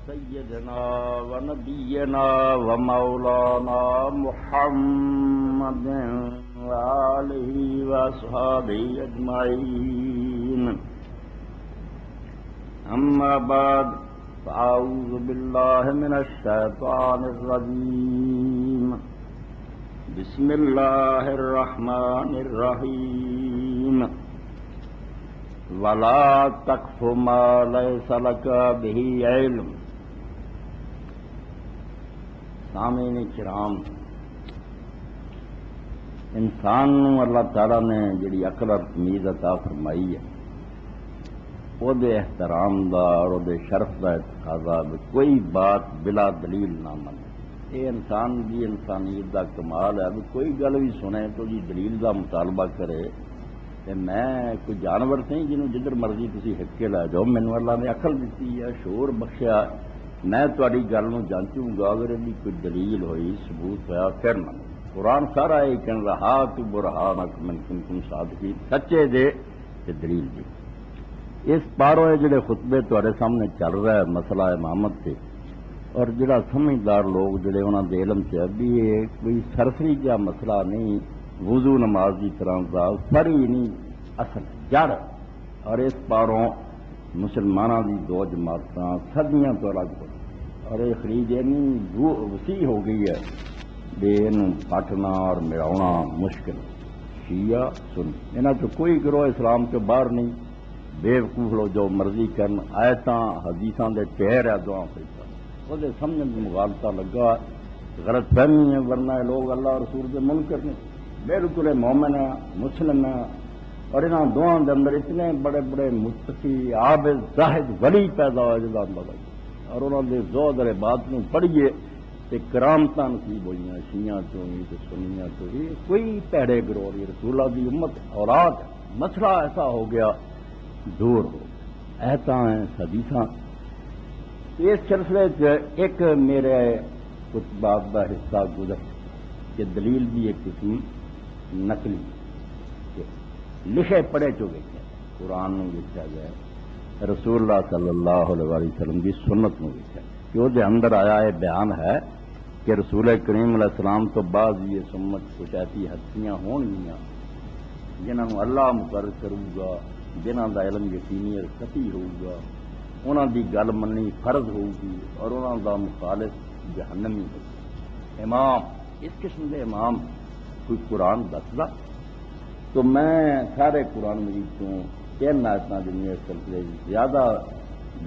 سيدنا ونبينا ومولانا محمد وآله وأصحابه أجمعين. أما بعد فأعوذ بالله من الشيطان الرجيم. بسم الله الرحمن الرحيم. ولا تقف ما ليس لك به علم. سامعین کرام، انسان نو اللہ تعالی نے جڑی عقل اور تمیز عطا فرمائی ہے، وہ دے احترام دا اور وہ دے شرف دا تقاضا کوئی بات بلا دلیل نہ منے. یہ انسان دی انسانیت دا کمال ہے. ابھی کوئی گل بھی سنے تو جی دلیل دا مطالبہ کرے. میں کوئی جانور نہیں جنہوں جدھر مرضی تسی ہکے لے جاؤ. مینوں اللہ نے عقل دیتی ہے، شعور بخشیا. میں تہاڈی گل نوں جانچوں گا، اگر یہ کوئی دلیل ہوئی، ثبوت ہوا، پھر من. قرآن سارا یہ کہہ رہا تو برہانک من کنتم صادقین، سچے دے تے دلیل دی. اس پاروں جڑے خطبے تہاڈے سامنے چل رہا ہے مسئلہ امامت سے، اور جڑا سمجھدار لوگ جڑے انہاں دے علم سے ابھی یہ کوئی سرسری جا مسئلہ نہیں، وضو نماز کی طرح کا فری نہیں، اصل جڑ. اور اس پاروں مسلمانوں کی دو جماعت صدیاں تو الگ ہو، اور یہ خرید وسیع ہو گئی ہے کہ یہ پٹنا اور ملاونا مشکل. شیعہ سنی یہاں تو کوئی گروہ اسلام کے باہر نہیں. بے وقوف لوگ جو مرضی کرن، آیتاں حدیثاں دے ٹھہر ہے دعا پیسہ وہ سمجھنے کی مغالطہ لگا، غلط فہمی ہے. ورنہ لوگ اللہ رسول کے منکر نے، بالکل مومن ہے، مسلم ہے. اور انہاں دعاؤں کے اندر اتنے بڑے بڑے متقی، عابد، زاہد، ولی پیدا ہوئے جدا اندازہ. اور انہوں نے زہد اور بات نوں پڑھیے تے کرامتاں نصیب ہوئی، شیعہ تو ہی تے سنیاں تو ہی. کوئی پیڑے گروہ نہیں، رسول اللہ دی امت اولاد. مسئلہ ایسا ہو گیا دور ہو ایتاں ہیں حدیثاں. اس سلسلے ایک میرے خطبات کا حصہ گزر کہ دلیل بھی ایک قسم نقلی لکھے پڑھے جو ویچا قرآن نو ویچا جائے، رسول اللہ صلی اللہ علیہ وسلم کی سنت نو ویچا کہ وہ اندر آیا ہے بیان ہے کہ رسول کریم علیہ السلام تو بعد یہ سمت کچھ ایسی ہستیاں ہون گیاں جنہوں اللہ مقرر کروں گا، جنہوں کا علم یقینی اور قطعی ہوگا، انہوں دی گل مننی فرض ہوگی، اور انہوں دا مخالف جہنمی ہوگا. امام اس قسم کے امام کوئی قرآن دسدا تو میں سارے قرآن مجید کو تین آیتاں جنہیں اس سلسلے زیادہ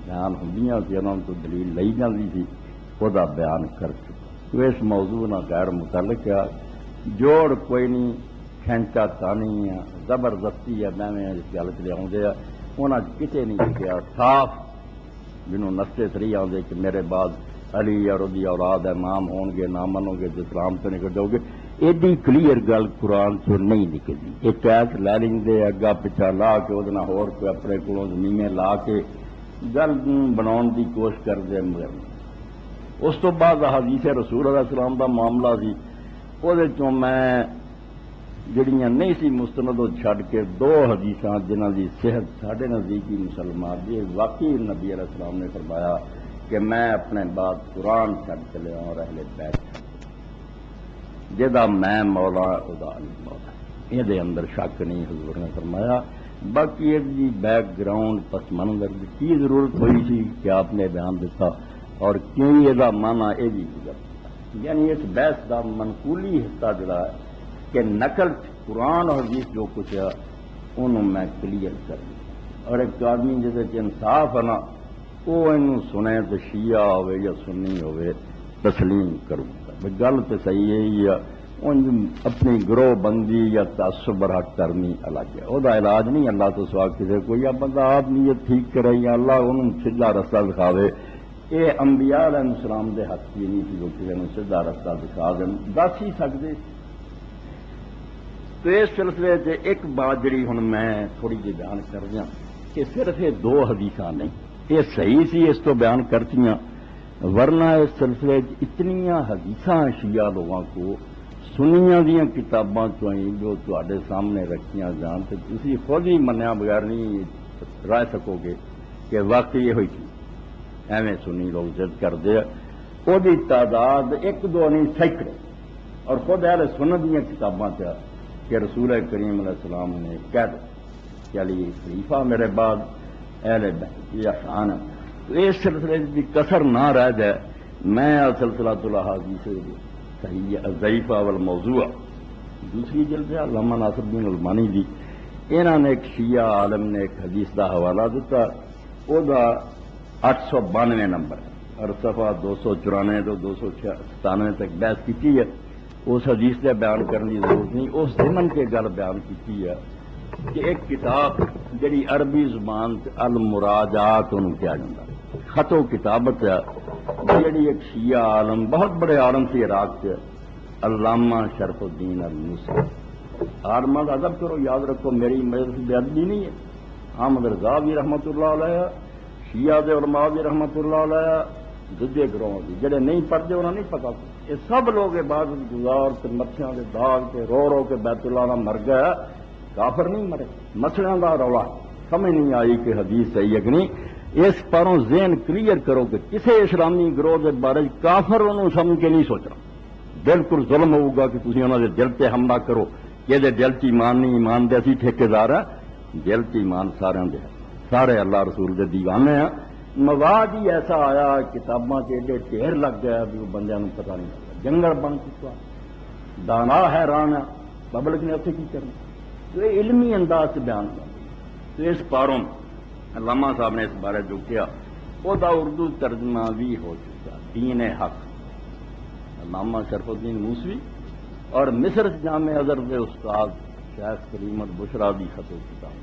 بیان ہوندیاں سی، انہوں تو دلیل لئی جاندی سی، وہ بیان کر چکا. تو اس موضوع نہ غیر متعلق ہے، جوڑ کوئی نہیں، کھینچا تانی ہے، زبردستی ہے، میں اس گل چ لیا انہاں کتے نہیں لکھیا صاف جنہوں نستے سری آدھے کہ میرے بعد علی اور دی اولاد امام ہون گے، نہ منو گے تو اسلام تو نکل جاؤ گے. ایڈی کلیئر گل قرآن سے نہیں نکلی. ایک ایس لے لیں دے اگا پچھا لا کے وہ ہور کوئی اپنے کو زمینیں لا کے گل بناؤ کی کوشش کرتے. اس تو بعد حدیث رسول علیہ السلام کا معاملہ سی، وہ میں جڑیاں نہیں سی مستند چھڈ کے دو حدیثاں جنہاں دی صحت ساڈے نزدیکی مسلمان دی واقعی نبی علیہ السلام نے فرمایا کہ میں اپنے بعد قرآن چھڈ کے لیا اور اہل بیت جدا میں مولا خدا علی مولا. یہ اندر شک نہیں حضور نے فرمایا. باقی ایک جی بیک گراؤنڈ پس منظر کی ضرورت ہوئی تھی کہ آپ نے بیان دیتا، اور کیوں یہ مانا یہ بھی گزر. یعنی اس بحث کا منقولی حصہ جڑا ہے کہ نقل قرآن اور حدیث جو کچھ ہے انہوں میں کلیئر کر دیا. اور ایک آدمی جیسے انصاف ہے نا، وہ انہوں سنے تو شیعہ ہوئے یا سنی ہوئے تسلیم کروں گا. گل تو صحیح ہے، اپنی گروہ بندی یا تعصب برحق کرنی الگ ہے. وہ علاج نہیں اللہ تو سوا کسی کو، یا بندہ آپ نیت ٹھیک کرے یا اللہ انہوں سیدھا رستہ دکھاوے. یہ انبیاء علیہ السلام دے حق کی نہیں تھی، وہ کسی نے سیدھا رستہ دکھا دیں دس ہی سکتے. تو اس سلسلے سے ایک بات جڑی ہوں میں تھوڑی جی بیان کر دیا کہ صرف یہ دو حدیثاں نہیں، یہ صحیح سی اس تو بیان کرتیاں، ورنہ اس سلسلے اتنیاں حدیثاں شیعہ لوگوں کو سنیاں دیاں کتاباں چوئیں جو تواڈے سامنے رکھیاں جان تو تسی خود ہی منیا بغیر نہیں رہ سکو گے کہ واقعی یہ ہوئی تھی. ایویں سنی لوگ ضد کرتے ہیں وہ تعداد ایک دو نہیں سینکڑے، اور خود اہل سنت دیا کتاباں کہ رسول کریم علیہ السلام نے کہہ دیا کہ علی خلیفہ میرے بعد اہل بیت یہ احسان ہے، تو اس سلسلے کی کثر نہ رہ جائے میں سلسلہ الاحادیث صحیح ضعیفہ والموضوع دوسری جلد ہے علامہ ناصر الدین البانی دی، انہوں نے ایک شیعہ عالم نے ایک حدیث کا حوالہ دیتا، وہ 892 نمبر ہے اور صفحہ 294 تو 297 تک بحث کی ہے، اس حدیث سے بیان کرنے کی ضرورت نہیں، اس ضمن کے گل بیان کی ہے کہ ایک کتاب جڑی عربی زبان المراجعات انہوں کیا جاتا خط و کتابت ہے، جڑی ایک شیعہ عالم بہت بڑے عالم سے عراق سے علامہ شرف الدین الموسوی، عالمہ کا ادب کرو، یاد رکھو میری مجلس بے ادبی نہیں ہے، احمد رضا بھی رحمت اللہ علیہ، شیعہ دے علماء بھی رحمت اللہ علیہ، دوجے گروہ بھی جڑے نہیں پڑھتے انہوں نہیں پتا، یہ سب لوگ عبادت گزار مچھیاں کے داغ کے رو رو کے بیت اللہ نہ مر گئے، کافر نہیں مرے، مسئلہ کا رولا سمجھ نہیں آئی کہ حدیث صحیح ہے کہ نہیں، اس پروں ذہن کلیئر کرو کہ کسی اسلامی گروہ کے بارے کافر انہوں سمجھ کے نہیں سوچنا، بالکل ظلم ہوگا کہ تھی انہوں نے دل سے حملہ کرو کہ دل چ ایمان نہیں، ایمان دے اسی ٹھیکیدار ہیں، دل چ ایمان سارے دے، سارے اللہ رسول دے دیوانے ہیں، مواد ہی ایسا آیا کتاباں سے ایڈے ڈھیر لگ گیا بھی وہ بندیاں نوں پتہ نہیں لگتا، جنگل بن چکا، دانا حیران ہے پبلک نے اتنے کی کرنا، تو یہ علمی انداز سے بیان کر، تو اس پاروں علامہ صاحب نے اس بارے جو کیا وہ اردو ترجمہ بھی ہو چکا، دین حق، علامہ شرف الدین موسوی اور مصر جامع ازہر کے استاد شیخ کریم البشرا دی خط و کتاب،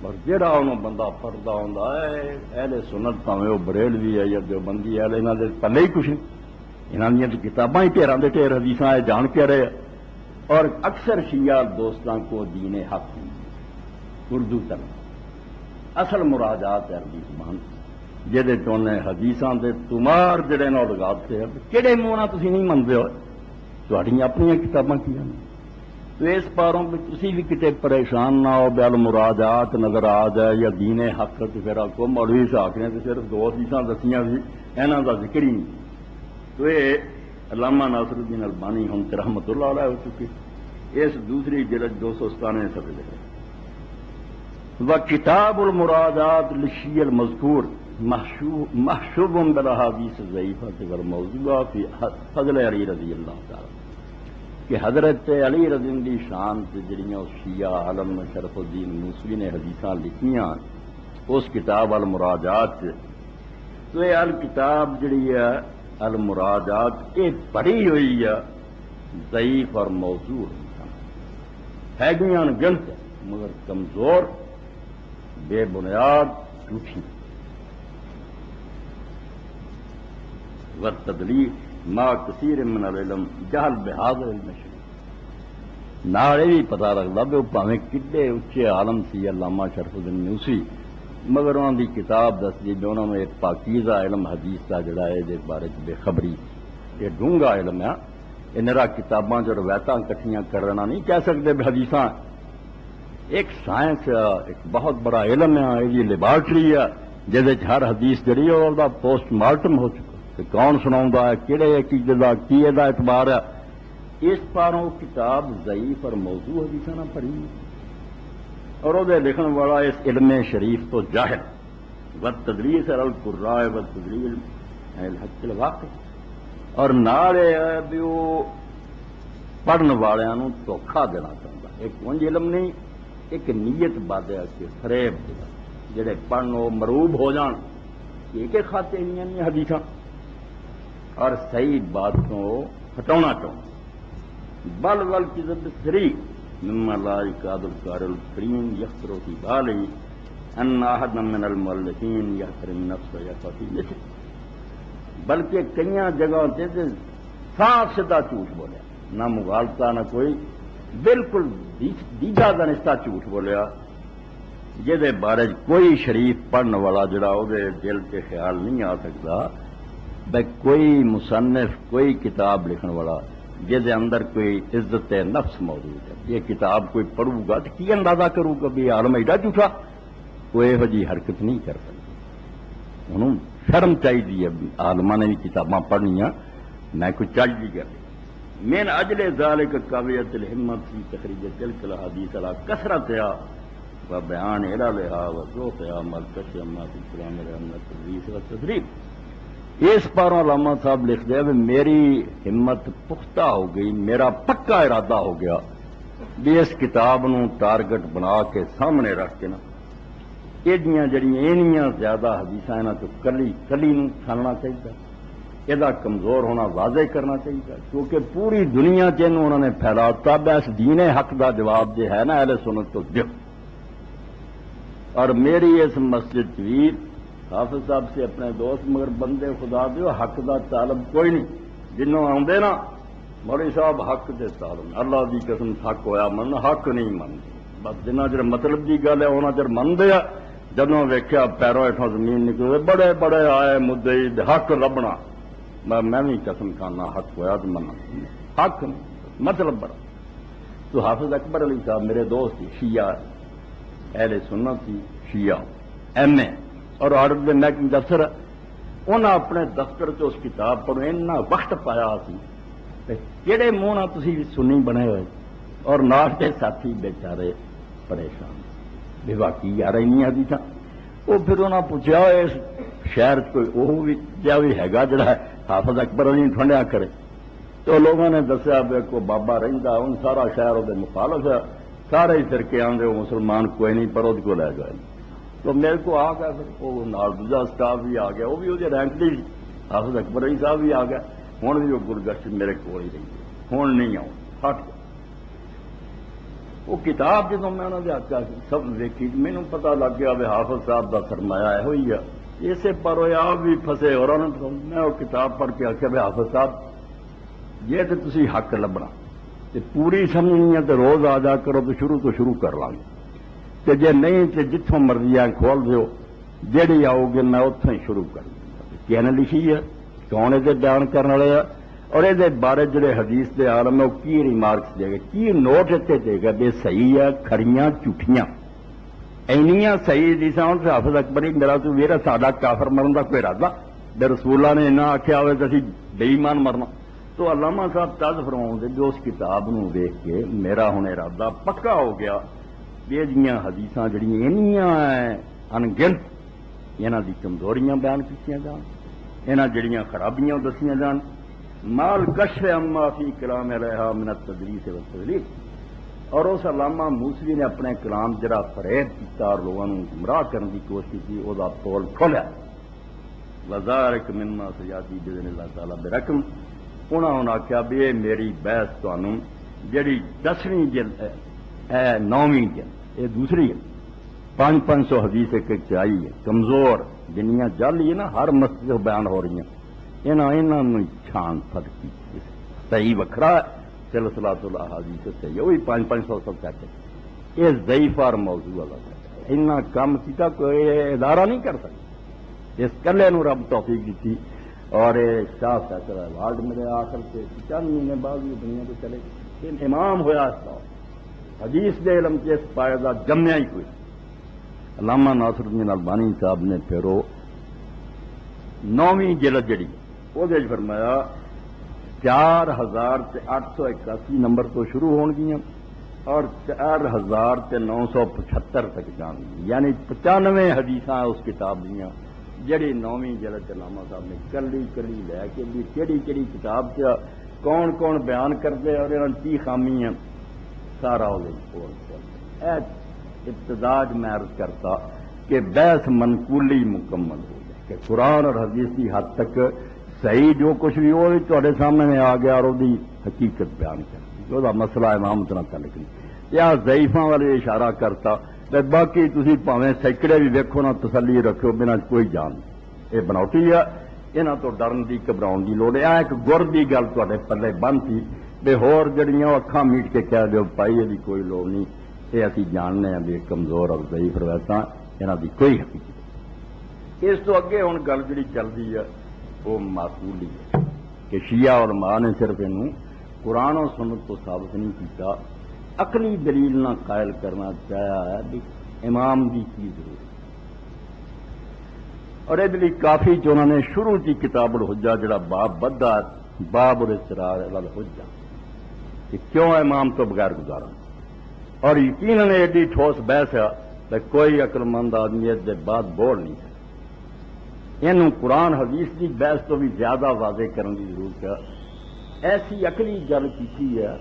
اور جہاں انہوں بندہ پڑھتا ہوں اہل سنت پاویں وہ بریلوی ہے یا دیوبندی ہے، یہاں کے پلے ہی کچھ نہیں، یہاں دیا کتاباں ہی ڈھیروں کے ڈھیر حدیث جان کے رہے، اور اکثر شیعہ دوستوں کو دین حق اردو ترجمہ اصل مراجعات ہے عربی زبان جہے چونے حدیثاں دے تمار جڑے نہ لگاتے ہیں کہڑے منہ نہ تسی نہیں منتے ہو تہاڈیاں اپنی کتاباں کی ہیں، تو اس پاروں میں تسی بھی کتے پریشان نہ ہو بیل مراجعات نظر آ جائے یا دین حق تو پھر آکو مولوی صاحب نے صرف دو حدیثاں دسیاں سی انہاں دا ذکر ہی نہیں، تو یہ علامہ ناصر الدین البانی ہم رحمت اللہ علیہ ہو چکی، اس دوسری جلد 297 صفحے لکھے وکتاب المراجعات للشیعہ المذکور محشوب بالاحادیث الضعیفۃ والموضوعہ فی فضل علی رضی اللہ تعالی، کہ حضرت علی رضی اللہ کی شان سے جڑیاں شیعہ عالم شرف الدین موسوی نے حدیثاں لکھیاں اس کتاب المراجعات، تو یہ الکتاب جڑی ہے المراجعات یہ پڑھی ہوئی ہے ضعیف اور موضوع ہے گیاں گنت مگر کمزور بے بنیاد جھوٹھی، والتدلیل ما کثیر من العلم جہل بہذا علم شریف، نالے بھی پتہ لگتا بھی وہ پاویں کڈے اچے عالم سی علامہ شرف الدین موسوی، مگر انہوں دی کتاب دستی بھی انہوں نے ایک پاکیزہ علم حدیث کا جڑا ہے اس بارے بے خبری، یہ ڈونگا علم ہے، یہ نرا کتاباں جو روایتاں کٹھیاں کرنا نہیں کہہ سکتے بھی حدیثاں، ایک سائنس ایک بہت بڑا علم ہے، یہ لیبارٹری ہے جہد ہر حدیث جڑی ہے وہ پوسٹ مارٹم ہو چکا کہ کون سناؤں ہے کہڑے عقیدے کا کی اعتبار ہے، اس پاروں کتاب ضعیف اور موضوع حدیثاں نہ پڑھی اور وہ لکھن والا اس علم شریف تو جاہل، والتدریس علی القراء والتدلیل علی الحق الواقع، اور نال بھی وہ پڑھن والوں کو دھوکھا دینا چاہتا، ایک ونج علم نہیں، ایک نیت بادیا کہ فریب دے جڑے پڑھن وہ مروب ہو جان کہ کھاتے نہیں حدیثاں اور صحیح بات کو ہٹانا چاہوں، بل ول کی ضد فری مما لا يكاد القارئ الكريم يخطر في باله ان احد من المؤلفين يحترم نفسه يقفي مثل، بلکہ کئی جگہوں سے صاف سیدھا جھوٹ بولیا، نہ مغالطہ نہ کوئی، بالکل دیجا دانستہ جھوٹ بولیا جہدے بارے کوئی شریف پڑھنے والا جڑا وہ دل کے خیال نہیں آ سکتا بھائی کوئی مصنف کوئی کتاب لکھن والا جہدے اندر کوئی عزت نفس موجود ہے، یہ کتاب کوئی پڑھوں گا تو کی اندازہ کروں گا بھی عالم ایڈا جھوٹا، کوئی یہو جی حرکت نہیں کر سکتا، انہوں شرم چاہیے عالماں نے بھی کتاباں پڑھنیاں میں کوئی چل جی گل من اجل ذالک قویت الہمت فی تخریج تلک الحدیث علی کثرتها و بیان عللها و ذوقها ملکش اما فی کلام رحمت التدریس و تدریب اس پاروں علامہ صاحب لکھ دیا کہ میری ہمت پختہ ہو گئی، میرا پکا ارادہ ہو گیا بھی اس کتاب نو ٹارگٹ بنا کے سامنے رکھ کے نا یہ جڑیاں زیادہ حدیثاں انہاں تو کلی نو چھاننا چاہیے، یہ کمزور ہونا واضح کرنا چاہیے، کیونکہ پوری دنیا چنوں انہوں نے پھیلاتا بس دین حق دا جواب جو ہے نا اہل سنت تو دیو۔ اور میری اس مسجد بھی حافظ صاحب سے اپنے دوست مگر بندے خدا دیو حق دا طالب کوئی نہیں، جنوں آدھے نا مولوی صاحب حق دے طالب اللہ دی قسم حق ہویا من حق نہیں منتے، بس جنہ چر مطلب دی گل ہے انہاں چر منتے آ، جدوں ویکھیا پیروں ہیٹھوں زمین نکلے بڑے بڑے آئے مدعی حق لبنا، میں بھی قسم کھانا حق ہوا تو منا حق مطلب بڑا۔ تو حافظ اکبر علی صاحب میرے دوست تھی، شیعہ اہل سنت تھی، شیعہ ایم اے اور آرڈر دے محکمے دفتر، انہاں اپنے دفتر سے اس کتاب پر اتنا وقت پایا سی کہڑے منہ نہ تسی سنی بنے ہوئے اور نال کے ساتھی بیچارے پریشان بے واقعی یار نہیں حدیثاں۔ وہ پھر انہاں پوچھا اس شہر کوئی وہ بھی ہے جڑا حافظ اکبر علی ٹھنڈیا کرے، تو لوگوں نے دسیا بے کو بابا رہندا ان سارا شہر وہ مخالف ہے، سارے ہی فرقے آندے وہ مسلمان کوئی نہیں پر کو لے گئے، تو میرے کو آ گیا پھر وہ نال دوجا اسٹاف بھی آ گیا، وہ بھی وہ رینک دی حافظ اکبر علی صاحب بھی آ گیا، ہوں بھی وہ گلگشت میرے کو ہی رہی ہے، ہوں نہیں آؤں ہٹ گیا۔ وہ کتاب جدو میں انہوں نے آخیا سب ویکھی مینو پتا لگ گیا بھی حافظ صاحب کا سرمایہ یہ ہوئی ہے، اسے پر آپ بھی پھسے اور میں وہ کتاب پڑھ کے آخیا بھی حافظ صاحب یہ تو تسی حق لبنا تے پوری سمجھنی ہے تو روز آ جا کرو تو شروع کر لیں گے، تے جے نہیں تو جتوں مرضی آ کھول دیو، جیڑی آؤ گے میں اتوں ہی شروع کر دوں۔ کہنے لکھی ہے کون یہ بیان کرنے والے ہے اور یہ بارے جڑے حدیث دے عالم ہے وہ کی ریمارکس دے گا، کی نوٹ اتنے دے گا بھی صحیح ہے کھڑیاں جھوٹیاں اینیاں صحیح حدیثاں ہوں حافظ اکبر میرا تو میرا ساڈا کافر مرن کا کوئی ارادہ بے رسول اللہ نے اینا آخیا ہوئے تو اسی بے ایمان مرنا۔ تو علامہ صاحب تج فرماؤں دے جو اس کتاب نو دیکھ کے میرا ہن ارادہ پکا ہو گیا یہ جیاں حدیثاں جڑیاں اینیاں انگنت انہاں دی کمزوریاں بیان کیتیاں جان، انہاں جڑیاں خرابیاں دسیاں جان، مال کشف اما فی کلام علیہ من التدریس والتدلیس۔ اور اس علامہ موسوی نے اپنے کلام جڑا فریب کیتا اور لوگوں کو گمراہ کرنے کی کوشش کی وہ پول کھولیا، وذالک مما سیاتی باذن اللہ تعالی برقم، انہوں نے آخیا بھی یہ میری بحث تمہیں جڑی 10ویں جلد ہے 9ویں جلد یہ دوسری ہے 500 حدیث ایک چاہیے ہے کمزور جنیاں جعلی ہے نا ہر مسجد بیان ہو رہی ہیں انہوں چھان پھٹ کی صحیح وکھرا سلسلۃ الاحادیث صحیح وہی 500 سب کہتے ہیں، یہ ضعیف اور موضوع والا اتنا کام کیتا کوئی ادارہ نہیں کر سکتا، اس کلے نو رب توفیق دیتی۔ اور شاہ فیصل ایوارڈ میرے آخر سے 95 مہینے بعد بھی دنیا کو چلے کہ امام ہوا اس طور حدیث دے علم کے اس پائدہ جمیا ہی کوئی۔ علامہ ناصر الدین البانی صاحب نے پھر 9ویں جلد جڑی وہ فرمایا 4881 نمبر تو شروع ہون گیا اور 4975 تک جان گئی، یعنی 95 حدیثاں اس کتاب دیا جڑی 9ویں جلد علامہ صاحب نے کلی کلی لے کے بھی کیڑی کیڑی کتاب سے کون کون بیان کرتے اور انہوں کی خامی ہیں سارا ابتداج میں عرض کرتا کہ بحث منقولی مکمل ہو جائے کہ قرآن اور حدیث کی حد تک صحیح جو کچھ بھی وہ تھوڑے سامنے میں آ گیا اور وہ حقیقت بیان کرتی وہ مسئلہ امامت نہ تعلق نہیں یا ضعیفاں والے اشارہ کرتا باقی تھی پاویں سینکڑے بھی ویکھو نہ تسلی رکھو بنا کوئی جان یہ بناوٹی ہے، یہاں تو ڈرن کی گھبراؤن کی لوڑ ہے۔ ایک گر کی گل تے پلے بند تھی بے ہور جڑیاں اکھاں میٹ کے کہہ دو پائی یہ کوئی لوڑ نہیں، یہ ابھی جاننے ہیں بھی کمزور اور ضعیف روایتاں یہاں کی کوئی حقیقت۔ اس تو اگے ہوں گل جڑی چلتی ہے وہ معقولی ہے کہ شیعہ علماء نے صرف انہوں قرآن و سنت تو ثابت نہیں کیتا، عقلی دلیل نہ قائل کرنا چاہیا ہے بھی امام دی کی ضرورت۔ اور یہ کافی جو انہوں نے شروع کی کتاب الحجہ جڑا باب بدھا باب الاصرار علی الحجہ کہ کیوں امام تو بغیر گزارا، اور یقیناً ایڈی ٹھوس بحث ہے کہ کوئی عقل مند آدمی اس کے بعد بول نہیں سکتا۔ یہ قرآن حدیث کی بحث تو بھی زیادہ واضح کرنے کی ضرورت ہے۔ ایسی عقلی گل کی ہے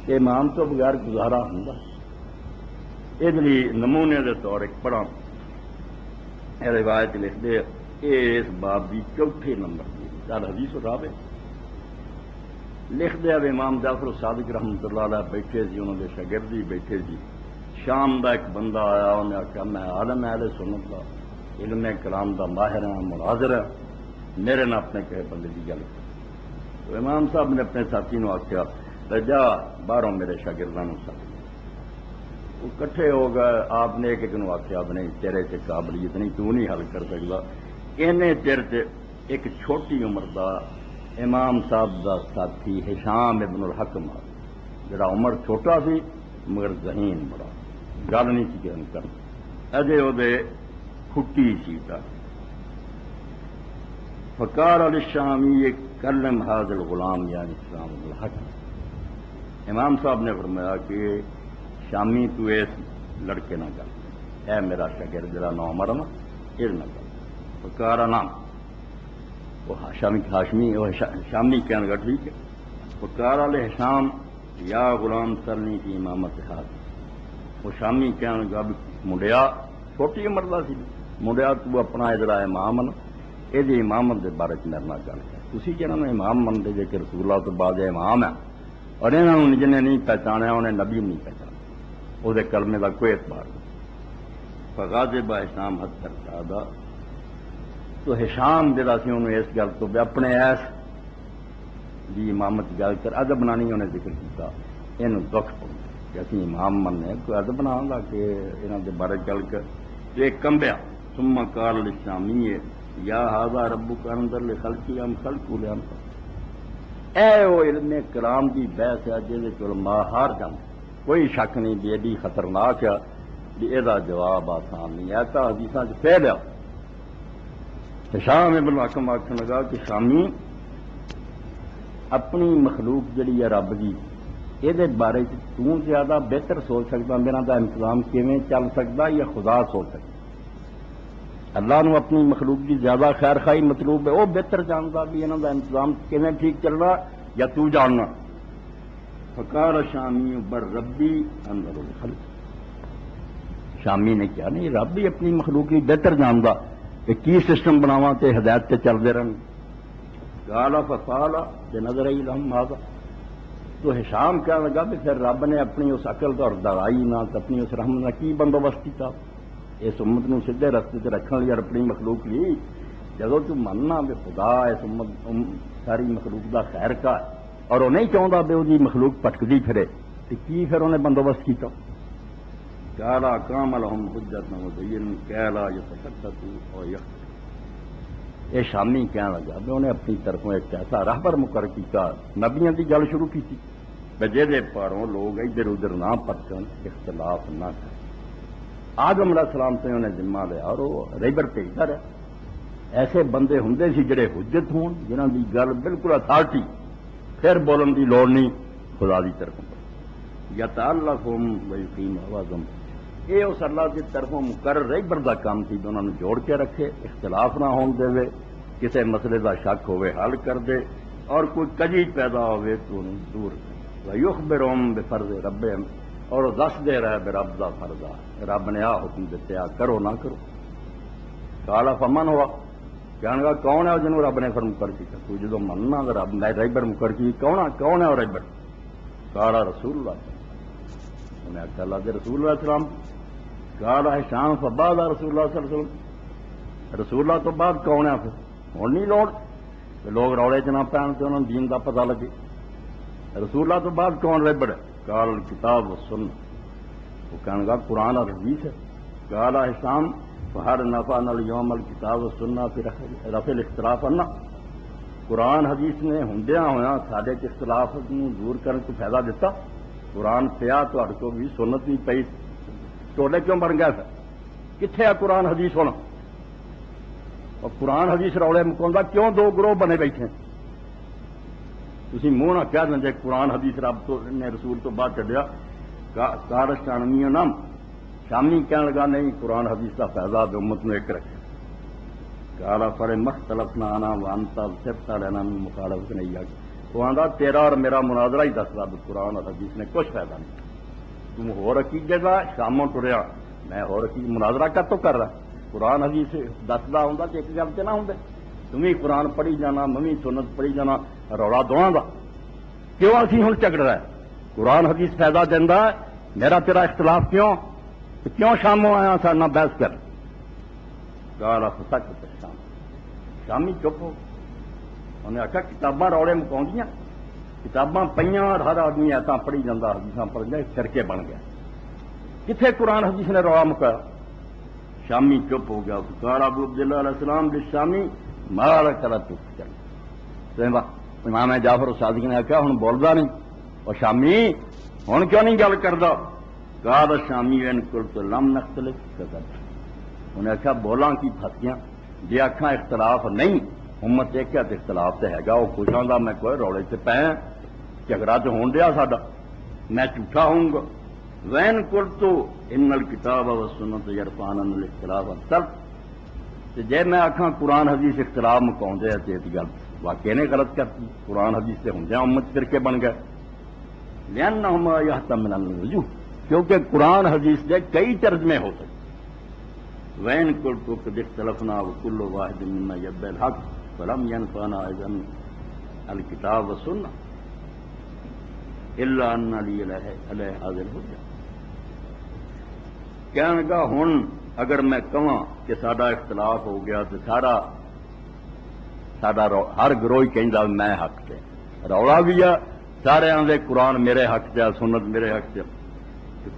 کہ امام تو بغیر گزارا ہوں یہ نمونے کے طور ایک پڑھا روایت لکھ دے اس باب کی چوتھے نمبر کی چل حدیث اٹھاوے لکھ دیا امام جعفر صادق رحمۃ اللہ علیہ بیٹھے سی، انہوں نے شاگردی بیٹھے سی، شام دا ایک بندہ آیا، انہیں آخیا میں عالم اہل سنت دا علم کلام دا ماہر ہاں، مناظر ہے، میرے نہ اپنے کہے بندے کی گل تو امام صاحب نے اپنے ساتھی نو آخیا جا باہروں میرے شاگردوں ساتھ وہ کٹھے ہو گئے۔ آپ نے ایک نو آخیا نہیں تیرے سے قابلیت نہیں، تو نہیں حل کر سکتا۔ اینے چر سے ایک چھوٹی عمر دا امام صاحب دا ساتھی ہشام ابن الحکم جڑا عمر چھوٹا سی مگر ذہین بڑا، گل نہیں سی کر اجے وہ کھٹی سی تا فقار علی الشامی کلم حاضر الغلام یعنی اسلام ابن الحکم۔ امام صاحب نے فرمایا کہ شامی تو اس لڑکے نہ کر، اے میرا شاگرد جڑا نو عمر نا یہ نہ کر۔ فقار نام وہ شامی کہنے لگا ٹھیک ہے۔ فقار علی ہشام یا غلام سرنی کی امامت ہاتھ، وہ شامی کہنے لگا منڈیا چھوٹی عمر کا سی، منڈیا تو اپنا ادھر امام نا یہ امامت کے بارے میرے نہ گل کر، تھی جنہوں نے امام منتے جے کہ رسول اللہ تو بعد امام ہے، اور انہوں نے جنہیں نہیں پہچانا انہیں نبی نہیں پہچانا، وہ کلمے کا کوئی اعتبار نہیں۔ فغاضب ہشام حد کرتا دا تو ہشام جڑا سی انہوں اس گل تو اپنے ایس دی امامت گل کر ادب بنا نہیں انہیں ذکر کیا، یہ دکھ پہنچا کہ اسی امام مننے کوئی ادب بنا گا کہ یہاں کے بارے گل کر تو ایک کمبیا ثم قال للشامی یا ھذا ربک انظر لخلقی ام خلق لم اے وہ علم کلام کی بحث ہے جہد علماء ہار جاندے، کوئی شک نہیں بھی ایڈی خطرناک ہے بھی یہ جواب آسان نہیں ہے، تو حدیثاں چ پہ لیا۔ ہشام ابن الحکم آخر لگا کہ شامی اپنی مخلوق جڑی ہے رب کی یہ بارے تو زیادہ بہتر سوچ سکتا میرا دا انتظام کیویں چل سکتا یا خدا سوچ سکتا؟ اللہ نو اپنی مخلوق کی زیادہ خیر خائی مطلوب ہے، وہ بہتر جانتا بھی انہوں دا انتظام کیویں ٹھیک چلنا یا تو جاننا۔ فقار شامی بر ربی انظر الخلق، شامی نے کیا نہیں رب بھی اپنی مخلوق کی بہتر جانتا کہ کی سسٹم بناواں تے ہدایت تے چلتے رہن۔ قال فقال بنظر لهم هذا، تو ہشام کہنے لگا کہ پھر رب نے اپنی اس عقل اور دوائی نہ اپنی اس رحمت نہ کی بندوبست کیا اس امت نو سیدھے رستے تے رکھن لئی اور اپنی مخلوق لی جدو تو مننا بھی خدا اس امت ساری مخلوق دا خیر کا اور وہ نہیں چاہتا بھی وہ مخلوق پٹکتی پھرے تو کی پھر انہیں بندوبست کیتا؟ قال اقام لهم حجۃ مبین قال یتشدد اور یہ شامی کہنے لگا بھی انہیں اپنی طرفوں ایک ایسا راہبر مقرر کیا، نبیوں کی گل شروع کی جہدے پاروں لوگ ادھر ادھر نہ پٹکن، اختلاف نہ کریں۔ آدم علیہ السلام سے انہیں ذمہ لیا اور وہ رہبر بھیجتا رہا۔ ایسے بندے ہوں سی جڑے حجت ہون جنہاں دی گل بالکل اتھارٹی پھر بولن دی لوڑ نہیں خدا دی طرفوں یتعلقہم ویقیم آوازہم، یہ اس اللہ کی طرفوں مقرر رہبر دا کام تھی جو انہوں نے جوڑ کے رکھے، اختلاف نہ ہون دے، کسی مسئلے دا شک ہوئے حل کر دے اور کوئی کجی پیدا ہوئے تو انہوں دور کرے۔ وَيُخْبِرُهُم بِفَرْضِ رَبِّهِمْ، اور وہ دس دے رہا ہے رب دا فرض ہے، رب نے آ حکم دیتے آ کرو نہ کرو۔ قال فمن ہوا، کہنے لگا کون ہے جنہوں رب نے فرم کر کیا؟ تو جدو مننا رب نے رہبر مقرر کی کون ہے وہ رہبر؟ قال رسول اللہ، انہیں آخیا اللہ دے رسول اللہ السلام۔ قال ہشام فبعد رسول اللہ صلی اللہ علیہ وسلم، رسول اللہ تو بعد کون ہے پھر؟ ہوں نہیں لوڑ کہ لوگ روڑے چ نہ پہن تو انہوں نے دین کا پتہ لگے۔ رسول اللہ تو بعد کون رہبر ہے؟ قال الکتاب والسنہ، وہ کہنے لگا قرآن اور حدیث ہے۔ قال ہشام فہر نفعنا اليوم الکتاب والسنہ فی رفع الاختلاف عنا، قرآن حدیث نے ہندیاں ہویا سارے اختلاف دور کرنے کو فائدہ دیتا؟ قرآن پیا تو کو بھی سنت بھی پئی، ٹولے کیوں بن گئے پھر؟ کتنے ہے قرآن حدیث ہونا؟ اور قرآن حدیث روڑے مکاؤں کیوں دو گروہ بنے بیٹھے تھی منہ نہ کہہ دیں قرآن حدیث رب تو نے رسول تو بعد چلیا کارش چانمی نام شامی کہنے لگا نہیں قرآن حدیث کا فائدہ امت نے ایک رکھے کالا فرے مختلف نہ آنا وانتا سرتا لینا مخالفت نہیں آ وہ آدھا تیرا اور میرا مناظرہ ہی دستا قرآن اور حدیث نے کچھ فائدہ نہیں تم ہو عقیدے کا شاموں ٹریا میں ہو عقیدے مناظرہ کر تو کر رہا قرآن حدیث دستا ہوں تو ایک گل سے نہ ہوں تم ہی قرآن پڑھی جانا میں سنت پڑھی جانا رولا دونوں کا کیوں اسی ہوں جھگڑ رہا ہے قرآن حدیث فائدہ دینا میرا تیرا اختلاف کیوں شاموں آیا سارا بحث کر گالا سچ شام شامی چپ ہو انہیں آخیا کتاباں روڑے مکاؤں کتاباں پہ اور ہر آدمی ایسا پڑھی جاتا حدیث پڑھ جائے چرکے بن گیا کتنے قرآن حدیث نے رولا مکایا شامی چپ ہو گیا کالا ابو عبداللہ علیہ السلام بھی شامی مارا کرا چپ چل امام جعفر صادق نے آخیا ہوں بولتا نہیں اور شامی ہوں کیوں نہیں گل کرتا کالا شامی ان کو تو لم نختلف انہیں آخیا بولاں کی پھسیاں جی آخا اختلاف نہیں امت ایک ہے اختلاف تو ہے وہ خوش آتا میں کوئی روڑے سے پہ جھگڑا تو ہون دیا ساڈا میں جھوٹا ہوں گا وین کل تو ان الکتاب و سنت یرفان الاختلاف اکثر جی میں آخا قرآن حدیث اختلاف مکاؤں تو یہ گل واقعی نے غلط کرتی قرآن حدیث سے ہوں امت فرقے بن گئے لأنہما یحتملان الوجوہ کیونکہ قرآن حدیث کے کئی ترجمے ہو سکتے وین کل تو قد اختلفنا وکل واحد مما یتبع الحق فلم ينفعنا اذن الکتاب والسنہ الا ان علی علیہ حاضر ہو گیا کہنے کا ہن اگر میں کہاں کہ ساڈا اختلاف ہو گیا تو ساڈا ہر گروہ کہندا میں حق سے رولا بھی ہے سارے آدھے قرآن میرے حق سے سنت میرے حق سے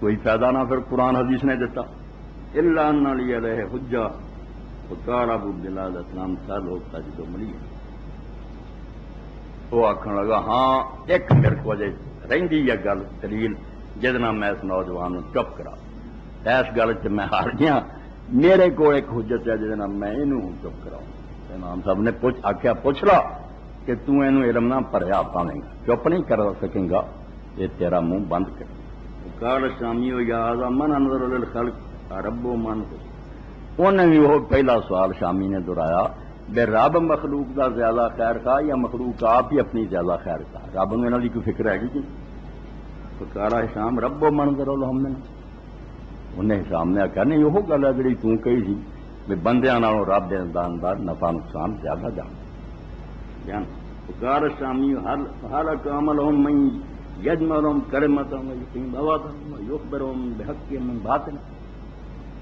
کوئی فائدہ نہ پھر قرآن حدیث نے دیتا الا ان علی علیہ حجہ وقال ابو عبداللہ علیہ السلام سال ہوتا جدو ملی وہ آخر لگا ہاں ایک میرے کو اجے رہی ہے گل دلیل جہاں میں اس نوجوان چپ کرا اس گل چ میں ہار گیا میرے کو ایک حجت ہے جہاں میں یہ چپ کراؤں امام صاحب نے آخیا پوچھ لا کہ تو علم نہ پڑھیا پاویں گا چپ نہیں کر سکیں گا یہ تیرا منہ بند کر قال شامی ہو یا من انظر للخلق رب و من کو انہیں بھی وہ پہلا سوال شامی نے دہرایا بے رب مخلوق کا زیادہ خیر کا یا مخلوق آپ ہی اپنی زیادہ خیر کا رب میں انہوں کی کوئی فکر ہے گی تو کارا شام رب و منظر الحمد انہیں شام نے آخیا نہیں وہ گل ہے جی توں کہی سی بھی بندیاں نالوں رب دے اندر نفع نقصان زیادہ جان کار شامی ہر کاملہم من یجملہم کرمتہم ویقیم بواتہم ویخبرہم بحق من باطن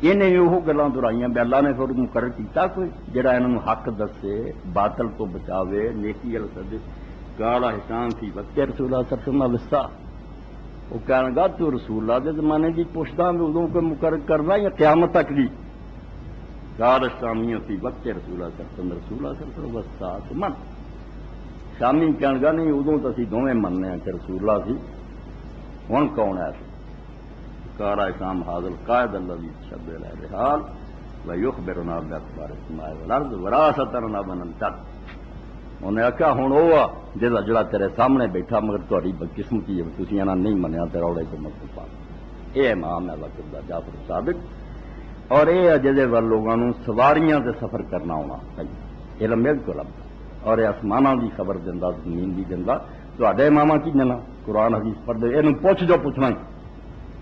انہیں بھی وہ گلاں دہرائیاں بھی اللہ نے پھر مقرر کیتا کوئی جڑا انہوں حق دسے باطل تو بچاوے نیکی ال سدے کالا حسان تھی وقت رسول اللہ صلی اللہ علیہ وسلم وہ کہنے گا تو رسول اللہ دے زمانے کی پوچھتا بھی ادوں کو مقرر کرنا یا قیامت تک دی کالا شامیوں تھی وقت رسول اللہ صلی اللہ علیہ وسلم من شامی کہنے گا نہیں ادوں تو اسی دونیں مننے ہیں کہ رسول اللہ سی ہوں کون ہے کارا اسلام حاضر قائد اللہ شب الحال و یخبرنا باخبار السماء والارض وراثتا بنن تک انہیں آخیا ہوں وہ جڑا تیرے سامنے بیٹھا مگر تاری بدقسمتی ہے تھی انہاں نہیں منیا تیرا روڑے کو مطلب پا یہ امام ہے اللہ جعفر صادق اور یہ جہے ول لوگوں سواریاں سے سفر کرنا ہونا چاہیے علم بالکل اور آسمانہ کی خبر دینا زمین کی دینا تے امام کی جنا قرآن حدیث پڑھتے یہ پوچھ جو پوچھنا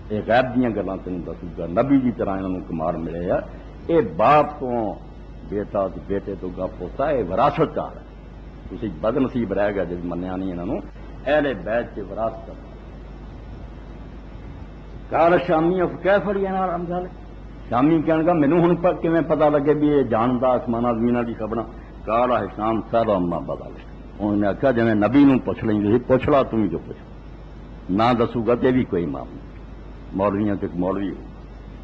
یہ غیب دیا گلاں تین دسوں گا نبی کی طرح انہوں کمار ملے ہے یہ باپ تو بیٹا بیٹے تو گا پوتا یہ وراثت چاہ رہا ہے تھی بد نصیب رہ گیا جب منیا نہیں انہوں اہل بیت کے وراثت کال شامی کہہ پڑی شامی کہنے گا مینوں ہوں کیویں پتا لگے بھی یہ جانتا آسمانہ زمینہ کی خبر کالا حسام سارا اما پتا لگا انہوں نے آخیا جی نبی نوں پوچھ لیں گے پوچھ لا تم جو پوچھ نہ دسوں گا تو بھی کوئی معاملہ مولویاں تک مولوی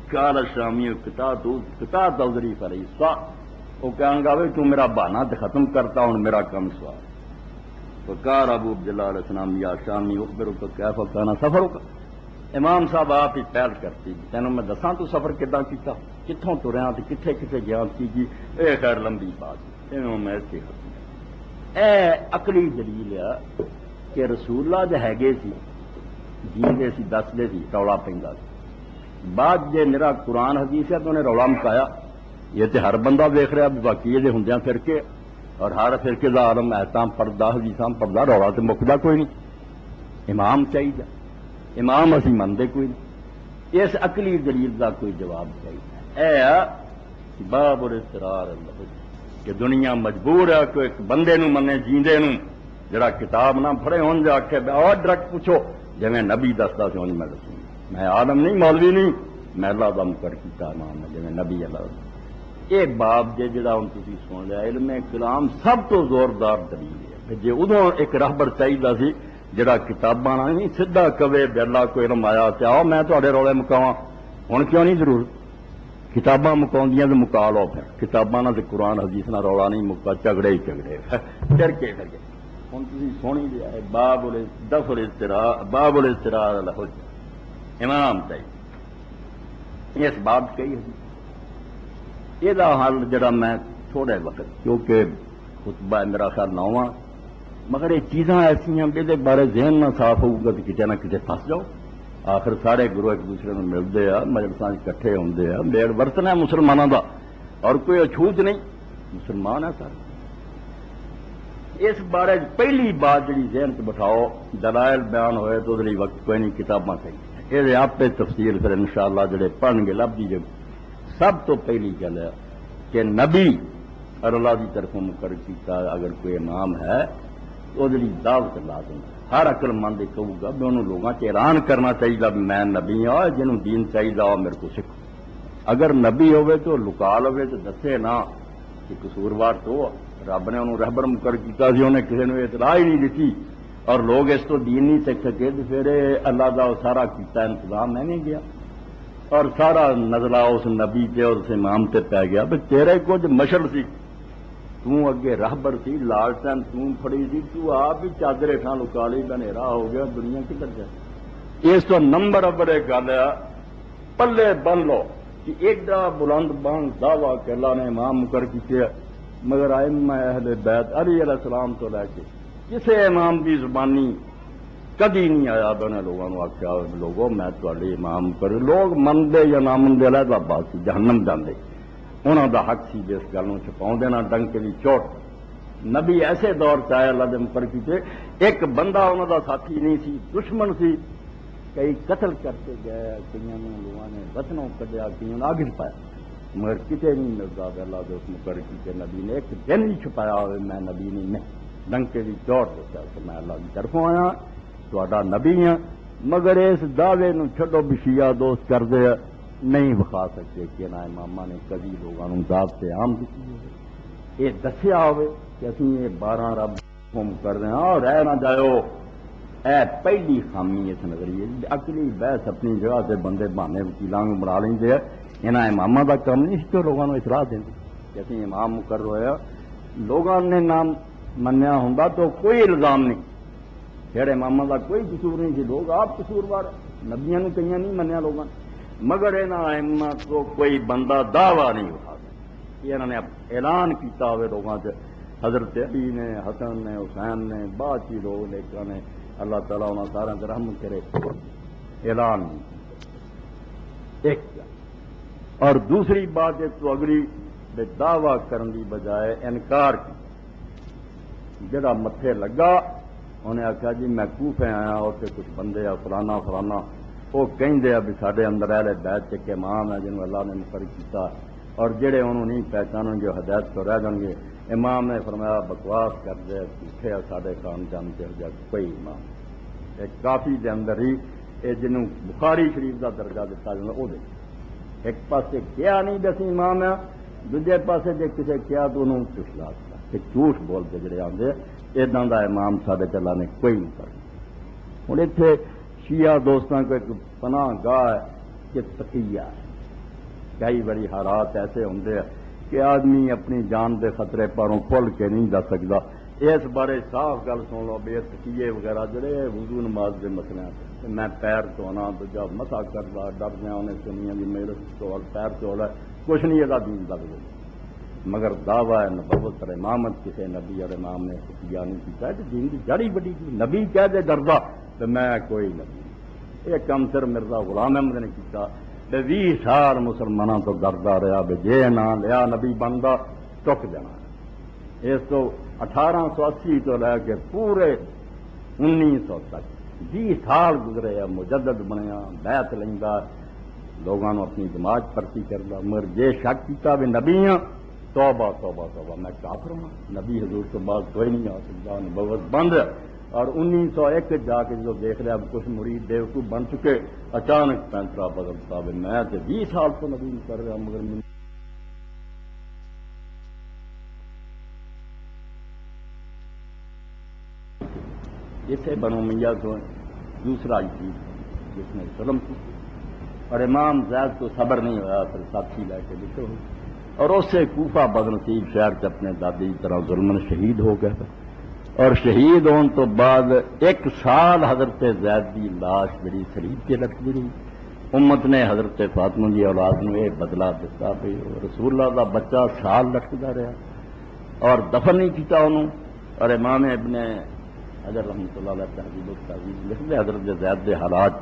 کالا شامی کتا دوزری پر سوا وہ کہنے گا تو میرا بہانا تو ختم کرتا ہوں میرا کم سوا تو کار ابو عبداللہ علیہ السلام یا شامی اخبر کا کیفا کہنا سفر کا امام صاحب آپ ہی پہل کرتی تینوں میں دساں تو سفر کداں کیتا کتوں تریا تو کتنے کتنے گیا کی یہ خیر لمبی بات میں اتنے ختم اے عقلی دلیل ہے کہ رسول اللہ جو ہے سی جیندے سی دستے سی رولا پہ بعد جے میرا قرآن حدیث ہے تو انہیں رولا مکایا یہ تو ہر بندہ ویخ رہا باقی یہ ہوں فرقے اور ہر فرقے کا عالم ایتام پڑھتا حدیثاں پڑھتا رولا تو مکتا کوئی نہیں امام چاہیے امام اسی منتے کوئی نہیں اس عقلی دلیل کا کوئی جواب چاہیے اے باب الاضطرار کہ دنیا مجبور ہے کہ ایک بندے نو منے جیندے نو جڑا کتاب نہ پڑھے ہون جا کے اور ڈائریکٹ پوچھو جی نبی دستا سی میں دسوں میں عالم نہیں مولوی نہیں میں اللہ کا مقرر کیتا امام ہے جی نبی اللہ یہ باب جے جڑا ہوں تھی سن لیا علم کلام سب تو زوردار دلیل ہے جی ادو ایک راہبر چاہیے سی جڑا کتاباں نہیں سیدھا کہے بے اللہ کوئی علم آیا تے آؤ میں تھوڑے رولے مکاواں ہن کیوں نہیں ضرورت کتاباں مکاؤندیاں تو مکا لو پھر کتاباں نہ قرآن حدیث نہ رولا نہیں مکا جھگڑے ہی جھگڑے پھر کے ہوں تھی سونی لیا باب باب الاضطرار الحجہ امام چاہیے اس بات کہی ہے یہ حل جڑا میں تھوڑے وقت کیونکہ خطبہ میرا خیال نواں مگر یہ چیزاں ایسی ہیں یہ بارے ذہن نہ صاف ہوگا تو کتنے نہ کتنے پھنس جاؤ آخر سارے گروہ ایک دوسرے کو ملتے ہیں مجلساں کٹھے ہوندے ہیں میل ورتن ہے مسلمانوں کا اور کوئی اچھوت نہیں مسلمان ہے سارے اس بارے پہلی بات جی ذہن سے بٹھاؤ دلائل بیان ہوئے تو اس وقت کوئی نہیں کتاباں چاہیے یہ آپ تفصیل پھر انشاءاللہ جڑے پڑھن گے لب دیجیے سب تو پہلی گل ہے کہ نبی اور اللہ کی طرفوں مقرر کیتا اگر کوئی امام ہے تو دعوت لازم ہر عقل مند کہوں گا بھی انہوں لوگوں سے اعلان کرنا چاہیے میں نبی ہوں جنہوں دین چاہیے میرے کو سکھو اگر نبی ہوئے تو لکال ہوئے تو دسے نہ کہ قصوروار تو رب نے انہوں رہبر مقرر کیتا سی انہیں کسی نے اطلاع ہی نہیں دیتی اور لوگ اس تو دین نہیں سیکھ سکے تو پھر اللہ کا سارا کیتا انتظام میں نہیں گیا اور سارا نزلہ اس نبی تے اور اس امام تے پی گیا بھی تیرے کچھ مشل سی توں اگے راہبر سی لالٹن توں پھڑی سی تو آپ ہی چادر ٹھان لکالی بنیرا ہو گیا دنیا کدھر جائے اس تو نمبر ابر ایک گل ہے پلے بن لو کہ ایڈا بلند بان دعویٰ کہ اللہ نے امام مقرر کیتے مگر ائمہ اہل بیت علی علیہ السلام تو لے کے کسی امام کی زبانی کدی نہیں آیا بنے لوگوں نے آخیا لوگوں میں تھوڑے امام کر لوگ منگے یا نہ منگے علیحدہ بات سی جہنم جاندے انہوں دا حق سی جس گل کو چھپاؤ دینا ڈنک کی چوٹ نبی ایسے دور سے آئے اللہ دے مقرر کیتے ایک بندہ انہوں دا ساتھی نہیں سی دشمن سی کئی قتل کرتے گئے کئی لوگوں نے وطنوں کڈیا کئی آگ چھپایا مگر کتنے نہیں ملتا اللہ دے اس مقرر کیتے نبی نے ایک دن ہی چھپایا ہوئے میں نبی نہیں میں ڈنکے کی چوٹ دسیا کہ میں اللہ کی طرفوں آیا تہاڈا نبی ہاں مگر اس دعوے نو چھڈو بھی شیعہ دوست کر دے نہیں بخا سکتے کہ نہ امامہ نے کبھی لوگوں دعوت سے عام کی ہوئے یہ دسیا ہوئے کہ اسی یہ 12 رب حکم کر رہے ہیں اور رہ نہ جاؤ اے پہلی خامی اس نظریے عقلی بحث اپنی جگہ سے بندے بہانے وکیلاں کو بنا لیں یہاں امامہ کا کم نہیں تو لوگوں کو اطلاع دیں کہ اسی امام مقرر ہوا لوگوں نے نام منیا ہوں تو کوئی الزام نہیں پھر امامہ کا کوئی قصور نہیں سی لوگ آپ قصوروار نبیاں نے کئی نہیں منیا لوگوں نے مگر انہاں ائمہ کو کوئی بندہ دعویٰ نہیں اٹھا سکتا یہ انہوں نے اعلان کیتا ہوئے لوگوں سے حضرت علی نے حسن نے حسین نے بعد کی لوگ لیکن نے اللہ تعالیٰ انہوں سارا رحم کرے اعلان نہیں ایک اور دوسری بات ایک تو اگلی دعویٰ کرنے کی بجائے انکار کی جڑا متھے لگا انہیں آخیا جی میں کوفے آیا اور کچھ بندے آ فلانا فلانا وہ کہیں بھی سارے اندر اہل بیت کے امام ہے جنہوں اللہ نے مقرر کیتا اور جڑے انہوں نہیں پہچانیں گے ہدایت تو رہ جائیں گے امام نے فرمایا بکواس کر دے جھوٹے سارے کام جانتے ہو جائے کوئی امام ایک کافی دے اندر ہی یہ جنہوں بخاری شریف کا درجہ دیتا جاتا وہ ایک پاسے کیا نہیں دسی امام ہے دوجے پاسے جے کسی کیا تو انہوں چشلا کہ جھوٹ بولتے جڑے آتے اداں دا امام سارے چلا نے کوئی نہیں کرنا ہوں اتنے شیعہ دوستوں کو ایک پناہ گاہ ہے کہ تقیہ ہے کئی بڑی حالات ایسے ہوں کہ آدمی اپنی جان دے خطرے پروں کھل کے نہیں جا سکتا اس بارے صاف گل سن لو بے تقیے وغیرہ جڑے وضو نماز کے مسئلے میں پیر دھونا دوجا مسا کرتا ڈردیا انہیں سنیا جی میرے تو پیر دھو ہے کچھ نہیں یہ دین کا وجود مگر دعوی نبوت اور امامت کسی نبی اور امام نے کیا نہیں کیتا ہے کہ دین کی جڑی بڑی تھی نبی کہہ دے ڈردا تو میں کوئی نبی یہ کم صرف مرزا غلام احمد نے کیتا 20 سال مسلمانوں تو ڈردا رہا بھی جے نہ لیا نبی بنتا چک جانا اس تو 1880 تو لے کے پورے 1900 تک 20 سال گزرے مجدد بنیا بیعت لیندا لوگوں اپنی جماعت پرتی کرتا مگر جے شک کیتا بھی نبی ہاں توبہ توبہ توبہ میں کافر ہوں نبی حضور تو بعد کوئی نہیں آ سکتا نبوت بند ہے اور 1901 جا کے جو دیکھ رہا کچھ مرید بیوقوف بن چکے اچانک فیصلہ بدلتا ہے میں 20 سال تو نبی کر رہا مگر اسے بنو میاں کو دوسرا چیز جس نے ظلم کی اور امام زید کو صبر نہیں ہوا پھر ساتھی لے کے لکھے ہوئے اور اسے کوفہ بدنصیب شہر کے اپنے دادی کی طرح ظلمن شہید ہو گیا تھا اور شہید ہونے تو بعد 1 سال حضرت زید کی لاش بڑی سلیب کے لٹکی رہی امت نے حضرت فاطمہ کی اولاد نے یہ بدلا دیتا بھی رسول اللہ کا بچہ سال لٹکتا رہا اور دفن نہیں کیتا انہوں اور امام ابن حضرت رحمۃ اللہ علیہ تہذیب التہذیب لکھتے حضرت زید کے حالات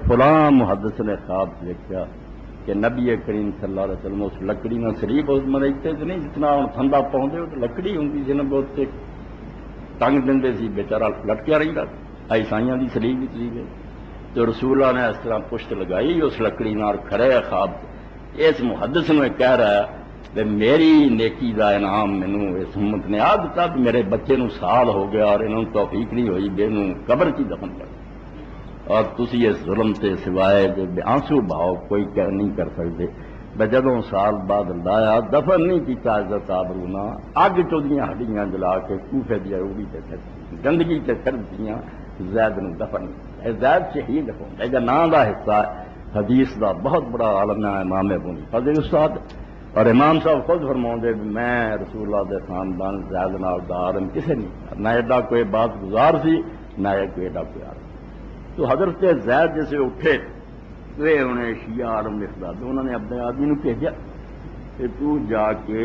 فلاں محدث نے خواب دیکھا کہ نبی کریم صلی اللہ علیہ وسلم اس لکڑی میں سلیب مرتے تو نہیں جتنا ہوں ٹھنڈا پاؤندے تو لکڑی ہوں سی نا بہت تنگ دے سی بیچارہ لٹکیا رہتا عیسائیاں کی سلیب بھی سلیب ہے تو رسول اللہ نے اس طرح پشت لگائی اس لکڑی نال کھڑے خواب اس محدث نے کہہ رہا ہے کہ میری نیکی کا انعام مینو اس امت نے آ دیتا کہ میرے بچے نو سال ہو گیا اور انہوں توفیق نہیں ہوئی بے نو قبر کی دفن کر اور تسی اس ظلم سے سوائے آنسو بہاؤ کوئی نہیں کر سکتے جدوں سال بعد لایا دفن نہیں کیتا عزت آبرونا اگ چودیاں ہڈیاں جلا کے کوفے دی روڑی تے گندگی تے کر دیاں زید نو دفن زید شہید ہو یہ نام دا حصہ حدیث دا بہت بڑا عالم ہے امام ابو حنیفہ دے استاد اور امام صاحب خود فرماؤندے میں رسول اللہ دے خاندان زید نال دارم کسے نہیں نہ ایڈا کوئی بات گزار سی نہ کوئی ایڈا کوئی عالم تو حضرت زید جیسے اٹھے وہ انہیں شیعہ عالم لکھتا تو انہوں نے اپنے آدمی نو بھیجا کہ تو جا کے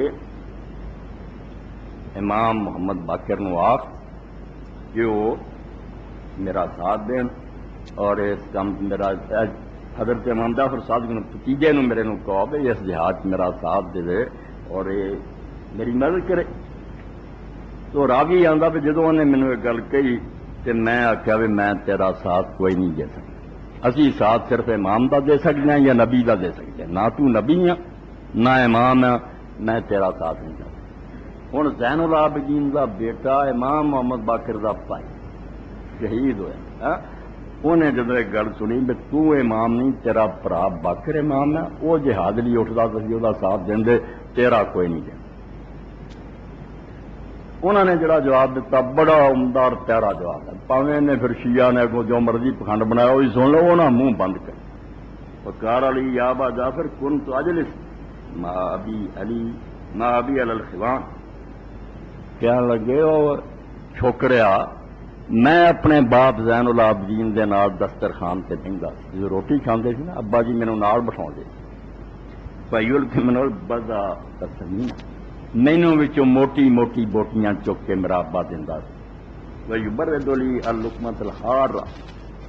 امام محمد باقر نو آخ کہ وہ میرا ساتھ دین اور اس کام میرا حضرت امام جعفر صادق نے بھتیجے نو میرے نو کہو بھائی اس جہاد میرا ساتھ دے اور یہ میری مدد کرے تو راوی آندا بھی جدوں انہیں مینوں یہ گل کہی کہ میں آخیا بھی میں تیرا ساتھ کوئی نہیں دے سکتا اسی ساتھ صرف امام دا دے سکتے ہیں یا نبی دا دے سکتے ہیں نہ تو نبی ہے نہ امام ہے میں تیرا ساتھ نہیں کرتا ہوں زین العابدین دا بیٹا امام محمد باقر دا بھائی شہید ہوا انہیں جب ایک گل سنی بھی تو امام نہیں تیرا برا باقر امام ہے وہ جہاد لی اٹھتا تو وہ ساتھ دیں تیرا کوئی نہیں دے انہوں نے جڑا جواب دیتا بڑا عمدہ اور پیارا جواب ہے پاویں نے پھر شیعہ نے اگوں جو مرضی پکھنڈ بنایا وہی سن لو وہ نہ منہ بند کر فقار علی یا ابا جعفر کنت اجلس ما ابی علی ما ابی علی الخوان کہنے لگے اور چھوکریا میں اپنے باپ زین العابدین دے نال دسترخوان تے بہندا جو روٹی کھاندے سی نا ابا جی مینوں نال بٹھاؤندے فیل کے منو بدا تسمین مینوں وچوں موٹی موٹی بوٹیاں چک کے میرا ابا دیندا سی ویبرد لی اللقمۃ الحارہ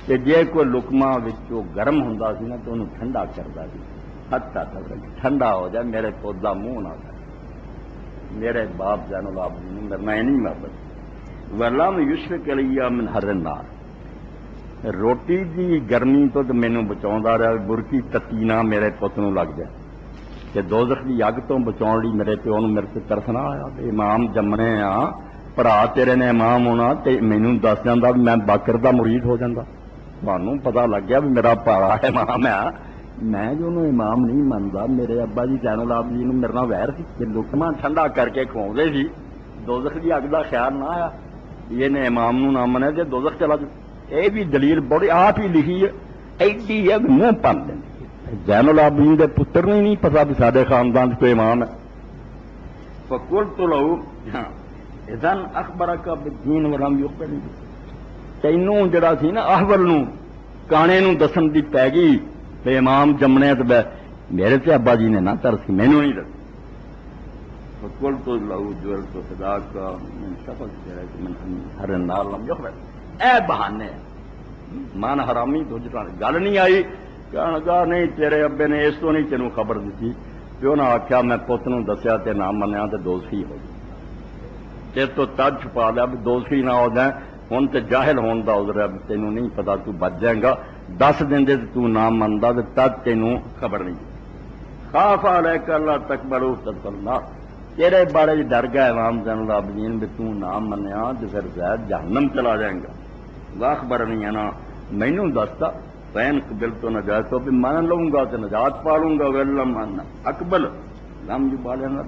کہ جے کوئی لقمہ وچوں گرم ہوندا سی نا تو انہوں ٹھنڈا کردا سی حتی تک ٹھنڈا ہو جائے میرے پودا منہ نہ جائے میرے باپ زین العابدین نے میں نہیں محبت ولم یشفق علی من حر النار روٹی دی گرمی تو مینوں بچاوندا رہا برکی تتی نہ میرے پت نوں لگ جائے کہ دوزخ دی اگ تو بچاؤ لی میرے پیو نوں میرے تے ترس نہ آیا امام جمنے ہاں بھرا تیرے نے امام ہونا تے مینوں دس جاندا میں باقر دا مرید ہو جاندا تھانوں پتہ لگ گیا بھی میرا بھرا امام ہے میں جو انہوں امام نہیں منتا میرے ابا جی زین العابدین نوں میرے نال ویر سی کہ لقمہ ٹھنڈا کر کے کھواؤندے سی دوزخ دی اگ دا خیال نہ آیا یہ نے امام نوں نہ منے تے دوزخ چلا جائے یہ بھی دلیل بڑی آپ ہی لکھی ہے ایڈی ہے منہ پن دینی زین العابدین دے پتر نے نہیں پتا بھی سارے خاندان کوئی امام ہے فقلت له اذن اخبرک بالدین ولم یخبرنی تینوں جڑا سی نا احول نوں کانے نوں دسن دی پی گئی بے امام جمنے تے میرے تے ابا جی نے نہ ترس کی مینوں نہیں رکھ فکل تو لہو جول تو خدا کا من شفق ہے کہ من ہر نار لم یخرج اے بہانے مان حرامی تو گل نہیں آئی کہنے لگا نہیں تیرے ابے نے اس تو نہیں تینوں خبر دیتی پیو نے آخیا میں پت نوں دسیا تے نہ منیا تے دوزخی ہو گئی تیرے تو تج چھپا لیا بھی دوزخی نہ ہو جائیں ہوں تے جاہل ہون دا عذر ہے تینوں نہیں پتا تو بچ جائے گا دس دن دے تو نہ مندا تے تج تینوں خبر نہیں خاف علیک اللہ تکبروا تدخلنا تیرے بارے ڈر گیا امام زین العابدین بھی تو نہ منیا تے پھر زید جہنم چلا جائیں گا واخبر نہیں ہے نا مینوں دستا فین قبل تو نجات تو بھی مان لوں گا تو نجات پا لوں گا ولم ان اقبل لم جو بالے نہ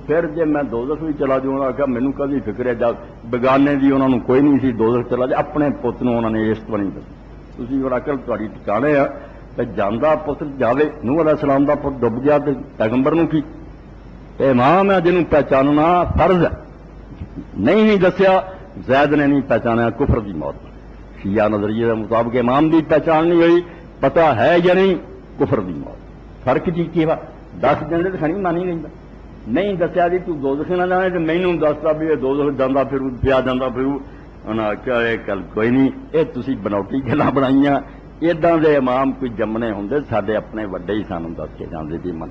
پھر جے میں دوزخ بھی چلا جاؤں گا کہ مینوں کدی فکر ہے جا بگانے دی انہاں نوں کوئی نہیں سی دوزخ چلا جا اپنے پت نوں انہاں نے اس طرح نہیں دسی تسی اور عقل تہاڈی ٹھکانے ہے تے جاندا پتر جاوے نوح علیہ السلام دا پت ڈب گیا تے پیغمبر نوں کی تے امام ہے جنوں پہچاننا فرض ہے نہیں دسیا زید نے نہیں پہچانا کفر دی موت شیعہ نظریے کے مطابق امام دی پہچان نہیں ہوئی پتہ ہے یا نہیں کفر دی موت فرق جی کی وا 10 دن تو کھانی مانی نہیں دسیا جی تو دوزخ نہ جانے تو مینوں دستا بھی دوزخ جانا پھر پیا جانا پھر انہاں آخیا یہ گل کوئی نہیں یہ تسی بناوٹی گلاں بنائیاں اداں دے امام کوئی جمنے ہوندے ساڈے اپنے وڈے ہی سانوں دس کے جاندے جی من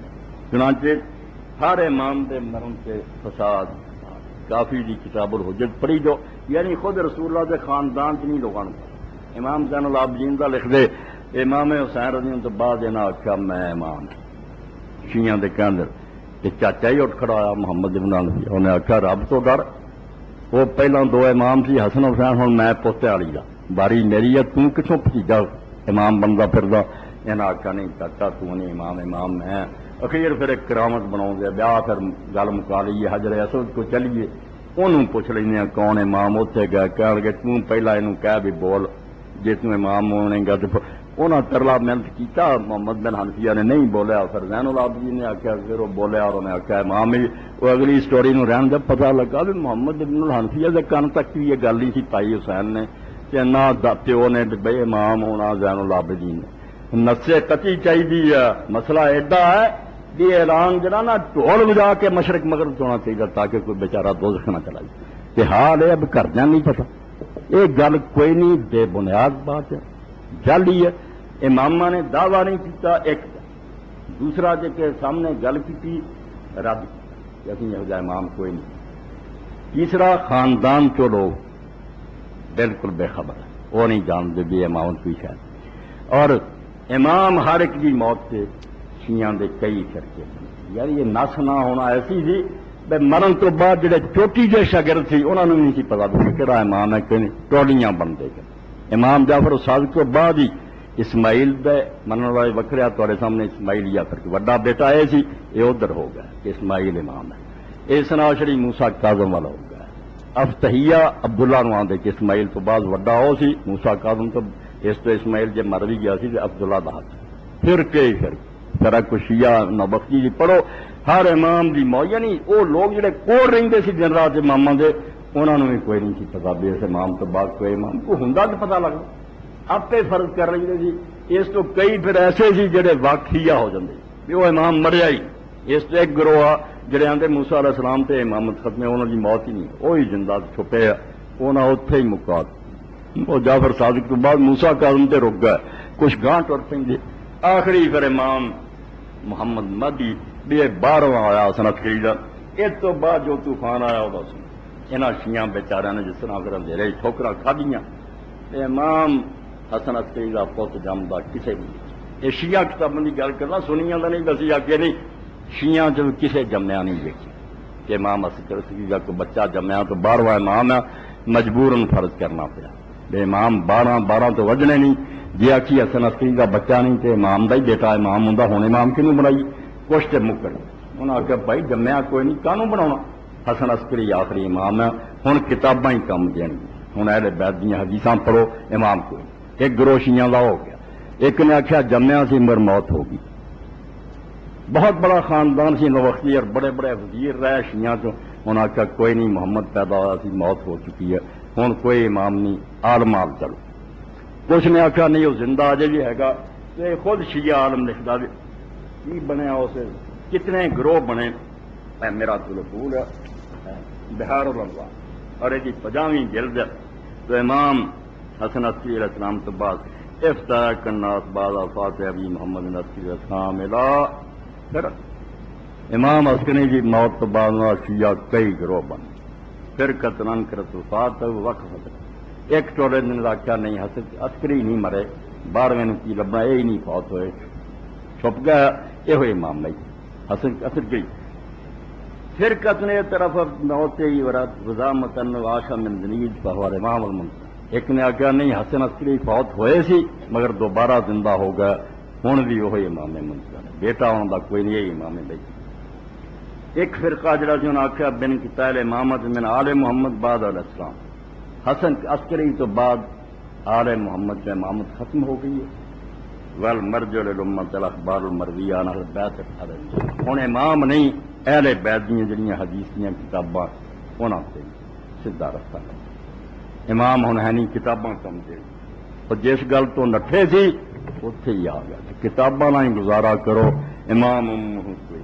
چنانچہ ہر امام دے مرن سے فساد کافی دی کتاب الحجت پڑھی جو یعنی خود رسول اللہ دے خاندان چ نہیں لوگوں کو امام زین العابدین دا لکھ دے امام حسین رضی اللہ تو بعد انہاں آخیا میں امام شیعہ دے کہندر تے چاچا ہی اٹھ کھڑا آیا محمد ابن حنفی انہیں آخیا رب تو ڈر وہ پہلا 2 امام سی حسن حسین ہن میں پوتے والی دا باری میری ہے تو کتوں بھتیجا امام بندا پھردا انہاں آخیا نہیں چاچا تو نہیں امام میں اخیر پھر ایک کرامت بناؤ گیا بیاہ پھر گل مکا لیے حجر اسود کو چلیے انہوں پوچھ لینے کون امام اتنے گیا کہہ لگے توں پہلا انہوں کہہ بھی بول جے توں امام ہونے گا تو انہوں ترلا محنت کیتا محمد بن حنفیہ نے نہیں بولیا پھر زین العابدین نے آخیا پھر وہ بولیا اور انہیں آخیا امام ہی وہ اگلی سٹوری نو رہن جب پتہ لگا بھی محمد بن الحنفیہ کے کن تک بھی یہ گل نہیں سی پائی حسین نے کہ نہ پیو نے بھائی امام ہونا زین العابدین نے نسے کچی چاہیے مسئلہ ایڈا ہے یہ اعلان جنا نا ڈھول بجا کے مشرق مغرب ہونا چاہیے تاکہ کوئی بیچارہ دوزخ نہ چلا جائے کہ حال ہے اب گھر جان نہیں پتا یہ گل کوئی نہیں بے بنیاد بات ہے گل ہی ہے امامہ نے دعویٰ نہیں کیتا ایک دوسرا جے کے سامنے گل کی رد کہ اسی یہ امام کوئی نہیں تیسرا خاندان چو لوگ بالکل بے خبر ہے وہ نہیں جانتے بھی امام کوئی شاید اور امام ہر ایک کی موت سے شیعہ دے کئی فرقے یار یہ نس نہ ہونا ایسی تھی بے مرن تو بعد جڑے چوٹی جے شاگرد تھی انہوں نے نہیں پتا بھی کہڑا امام ہے کہ ٹولیاں بنتے گئے امام جعفر صادق تو بعد ہی اسماعیل دے منن والے وکھریا تھوڑے سامنے اسماعیل یا پھر وڈا بیٹا یہ سی یہ ادھر ہو گیا کہ اسماعیل امام ہے اس ناشری موسیٰ کاظم والا ہو گیا افتحیہ عبداللہ نو آندے کہ اسماعیل تو بعد وڈا ہو سی موسیٰ کاظم تو اس تو اسماعیل جب مر بھی گیا سی عبداللہ دا پھر کئی فرق کو شیعہ نوبختی جی پڑھو ہر امام دی مو یعنی وہ لوگ جڑے کوڑ رہندے سی دن رات اماماں دے انہوں نے بھی کوئی نہیں سی پتا بھی اس امام تو بعد کوئی امام کو ہوندا تو پتا لگتا آپ فرض کر رہے جی اس تو کئی پھر ایسے سی جڑے واقعیہ ہو جاندے بھی وہ امام مریا ہی اس تو ایک گروہ جڑے آندے موسیٰ علیہ السلام تے امامت ختم انہوں دی موت ہی نہیں وہی زندہ چھپے انہاں اوتھے ہی مکا وہ جعفر صادق تو بعد موسیٰ کاظم تے رک گئے کچھ گاں ٹر پیندے آخری پھر امام محمد مہدی بھی 12واں آیا حسن عسکری دا اس تو بعد جو طوفان آیا وہ سن انہاں شیعہ بیچاریاں نے جس طرح پھر اندھیرے ٹھوکراں کھادیاں امام حسن عسکری دا پوت جمدا کسے نہیں یہ شیعہ کتاباں دی گل کرنا سنیاں دا نہیں دسی کہ نہیں شیعہ جو کسے جمیا نہیں دیکھی کہ امام حسن عسکری دا کوئی بچہ جمیا تو 12واں امام ہے مجبوراً فرض کرنا پیا بے امام 12 تو وجنے نہیں جی آخی حسن عسکری کا بچہ نہیں تو امام دا ہی بیٹا امام ہوں ہوں امام کیوں بنائی کچھ تو مکر انہوں نے آخیا بھائی جمیا کوئی نہیں کانوں بنا حسن عسکری آخری امام ہے ہوں کتاباں ہی کم دین ہوں اہل بیت دیا حدیثاں پڑھو امام کوئی ایک گروہ شیعہ دا ہو گیا ایک نے آخیا جمیا سی مر موت ہوگی بہت بڑا خاندان سی نوختی اور بڑے بڑے وزیر رہے شیعہ تو انہوں نے آخیا کوئی نہیں محمد پیدا ہوا سی موت ہو چکی ہے ہوں کوئی امام نہیں عالم آل چلو کچھ نے آخیا نہیں وہ زندہ اجے بھی ہے گا تو خود شیعہ عالم لکھتا بھی کی بنیا اسے کتنے گروہ بنے میرا طول ہے بہار الانوار اور یہ 50ویں جلد تو امام حسن عسکری علیہ السلام تو بعد افتتاح الناس بعد وفات ابی محمد عسکری علیہ السلام پھر امام عسکری کی موت تو بعد شیعہ کئی گروہ بنے پھر قتلن کرت وفات وقف ایک ٹولے نے آخیا نہیں عسکری نہیں مرے 12ویں کی لبنا یہ نہیں فوت ہوئے چھپ گیا یہ ہوئے امام نہیں حسن عسکری پھر قتل طرف موت ہی ورات وزامتن واشا من زنید فہوار امام المنصر ایک نے آخیا نہیں حسن عسکری فوت ہوئے سی مگر دوبارہ زندہ ہو گیا ہوں بھی وہی امام منصر بیٹا ہونے کا کوئی نہیں یہی امام بھائی ایک فرقہ جڑا جی انہیں آخیا بن قتال امامت من آل محمد بعد علیہ السلام حسن عسکری تو بعد آل محمد سے امامت ختم ہو گئی ہے والمرجع للامت الاخبار المرویہ عن اہل بیت ہوں امام نہیں اہل بیت دیا جڑیاں حدیث دیا کتاباں انہوں سے سیدھا رستہ ہے امام ہوں ہے نہیں کتاباں کم دے اور جس گل تو نٹھے سی اتے ہی آ گیا کتاباں نہ ہی گزارا کرو امام کوئی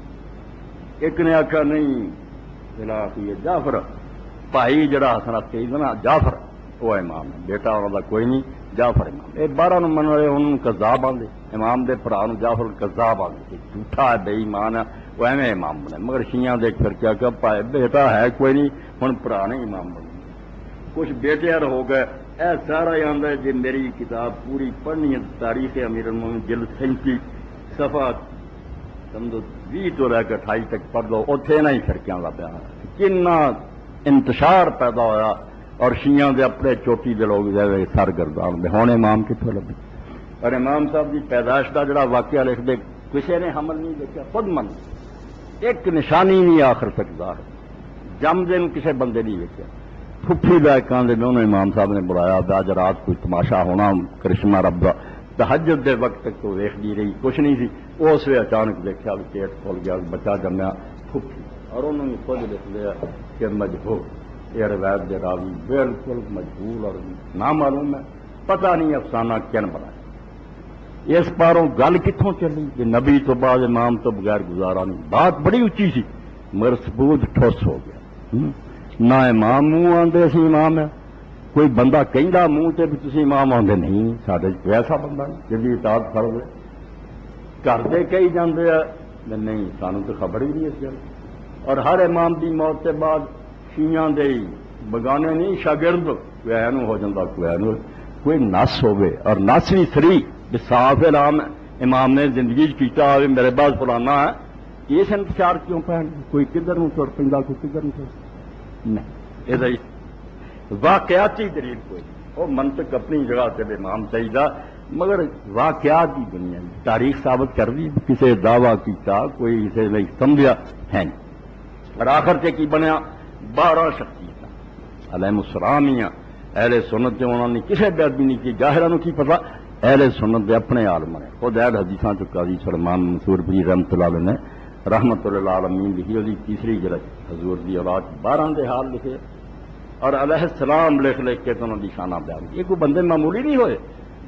ایک نے آخیا نہیں خلاف یہ جعفر بھائی جڑا حسن عسکری نا جعفر وہ امام ہے بیٹا انہوں کا کوئی نہیں جعفر امام یہ 12 من والے انہوں کذاب آدھے امام دے بھرا جعفر کذاب آدھے جھوٹا ہے بے ایمان ہے وہ ایویں امام بنے مگر شیعہ دیکھ کر کیا کہ بیٹا ہے کوئی نہیں ہوں بھرا نے امام بنے کچھ بیٹے ہو گئے اے سارا یہ آدھا جی میری کتاب پوری پڑھنی ہے تاریخ امیر المومنین جلد 37 صفحہ سمجھو 20 تو لے کے 28 تک پڑھ لو اتنے نہ ہی فرقیاں کا بیان کنا انتشار پیدا ہوا اور شیعہ دے اپنے چوٹی دے لوگ جائے سرگردان دے ہونے امام کتوں لگے اور امام صاحب کی پیدائش کا جڑا واقعہ لکھ دے کسی نے حمل نہیں دیکھا خود من ایک نشانی نہیں آخر تک ظاہر جم دن کسی بندے نہیں دیکھا پھپھی لائکاں دے میں انہوں امام صاحب نے بلایا آج رات کوئی تماشا ہونا کرشمہ رب دا تہجد دے وقت تک تو دیکھ دی رہی کچھ نہیں سی اس وے اچانک دیکھا بھی پیٹ کھول گیا بچہ جمیا پھپھی اور انہوں نے خود لکھ لیا کہ مجبور یہ روایت دے راوی بالکل مجبور اور نامعلوم ہے پتہ نہیں افسانہ کن بنایا اس پاروں گل کتوں چلی کہ نبی تو بعد امام تو بغیر گزارا نہیں بات بڑی اچھی سی مگر ثبوت ٹھوس ہو گیا نہ امام منہ آدھے اسی امام ہے کوئی بندہ کہندا منہ سے بھی تسی امام آدھے نہیں سارے ایسا بندہ نہیں جی اطاعت کر دے گھر دے کہی جاندے نہیں سانو تو خبر ہی نہیں اس گل اور ہر امام دی موت کے بعد شیعہ دے بگانے نہیں شاگرد کوئی اینو ہو جاتا کوئی اینو کوئی نس ہوئے اور نس بھی سری صاف اعلان امام نے زندگی کیتا ہوئے میرے بعد فلانا ہے اس انتشار کیوں پہن کوئی کدھر نو تر پہ کوئی کدھر نو تر نہیں یہ واقعاتی دلیل کوئی وہ منطق اپنی جگہ سے امام چاہیے مگر واقعات کی دنیا تاریخ ثابت کر دی کسی دعویٰ کیتا کوئی اسے نہیں سمجھا ہے نہیں اور آخر سے کی بنیا 12 شخصیت علیہ السلامیاں اہل سنت جو انہوں نے کسی بھی آدمی نہیں کی ظاہرہ کی پتا اہل سنت دے اپنے عالم نے خود اہل حدیثاں جو قاضی سلمان منصور پیر رحمۃ اللہ علیہ نے رحمۃ اللہ عالمین لکھی وہی تیسری جلد حضور دی اولاد 12 دے حال لکھے اور علیہ السلام لکھ لکھ کے تو انہوں نے شانہ بیان یہ کوئی بندے معمولی نہیں ہوئے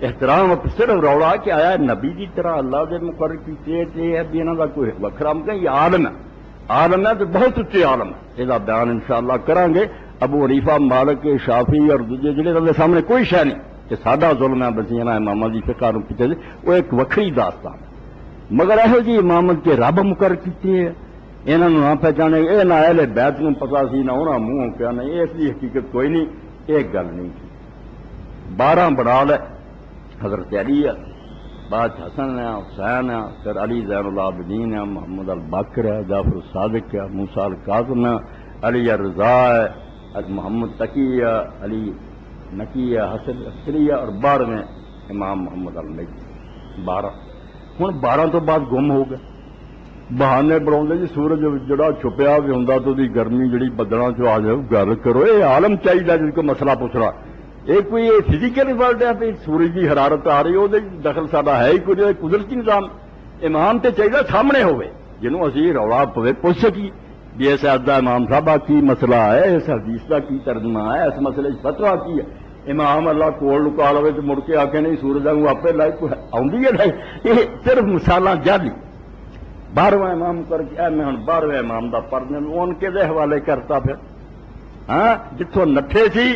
احترام صرف روڑا کہ آیا نبی کی طرح اللہ دے مقرر کیتے ہے بھی انہوں کا کوئی وکھرا کہ یہ عالم ہے تو بہت اچھے عالم ہے یہ بیان انشاءاللہ کریں گے ابو حنیفہ مالک شافعی اور دوسرے جڑے دے سامنے کوئی شے نہیں کہ سادہ ظلم ہے بسیاں امامہ دی فقہ نو پیچھے وہ ایک وکری داستان ہے مگر یہو جی امامت کے رب مقرر کیتے ہیں انہوں نے نہ پہچانے یہ نہ اہل بیت نو پتا سی نہ انہوں منہ کیا نہیں اس کی حقیقت کوئی نہیں ایک گل نہیں تھی 12 بنا لے حضرت علی ہے بعد حسن ہے حسین ہے پھر علی زین العابدین ہے محمد الباقر ہے جعفر الصادق ہے موسیٰ القاسم ہے علی الرضا ہے محمد تقی ہے علی نقی ہے حسن عسکری ہے اور 12 امام محمد المہدی 12 ہوں 12 تو بعد گم ہو گئے بہانے بنا جی سورج جڑا چھپیا بھی ہوں تو گرمی جڑی بدلوں چ آ جائے گل کرو یہ عالم چاہیے جن کو مسئلہ پوچھنا یہ کوئی فزیکل ریزلٹ ہے بھی سورج کی حرارت آ رہی ہے وہ دخل سارا ہے ہی کوئی قدرتی نظام امام تو چاہیے سامنے ہوئے جنہوں اسی رولا پوے پوچھ سکی بھی اس دا امام صاحبہ کی مسئلہ ہے اس حدیث کا کی ترجمہ ہے اس مسئلے فتویٰ کی ہے امام اللہ کول لکا لو تو مڑ کے آ کے نہیں سورج آپ لائی آئی ہے یہ صرف مثالاں جعلی 12واں امام کر کے میں ہوں 12ویں امام دا پڑھنے ان کے دے حوالے کرتا پھر ہاں جتوں نٹھے سی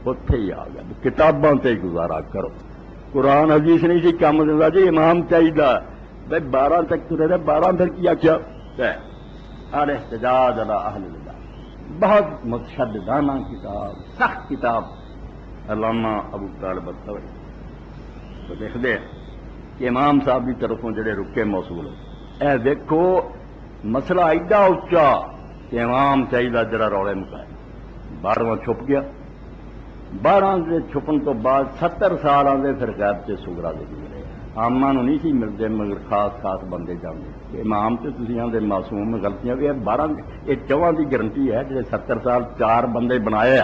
اتے ہی آ گیا کتاباں تے گزارا کرو قرآن حدیث نہیں سی کام دینا جی امام چاہیے بھائی 12 تک ترے رہے 12 پھر کیا کیا الاحتجاج علی اہل البدع بہت متشددانہ کتاب سخت کتاب علامہ ابو طالب الطبری تو دیکھ دے کہ امام صاحب کی طرفوں جڑے رکے موصول اے دیکھو مسئلہ ایڈا اچا کہ امام چاہیے جڑا رولے مکائے 12واں چھپ گیا 12 کے چھپن تو بعد 70 سال آدھے پھر غیب سے سگرا دے گئے آما نہیں سی ملتے مگر خاص خاص بندے جانے امام سے تھی آدھے معصوم غلطیاں بھی 12 یہ 4 کی گرنٹی ہے جی 70 سال 4 بندے بنائے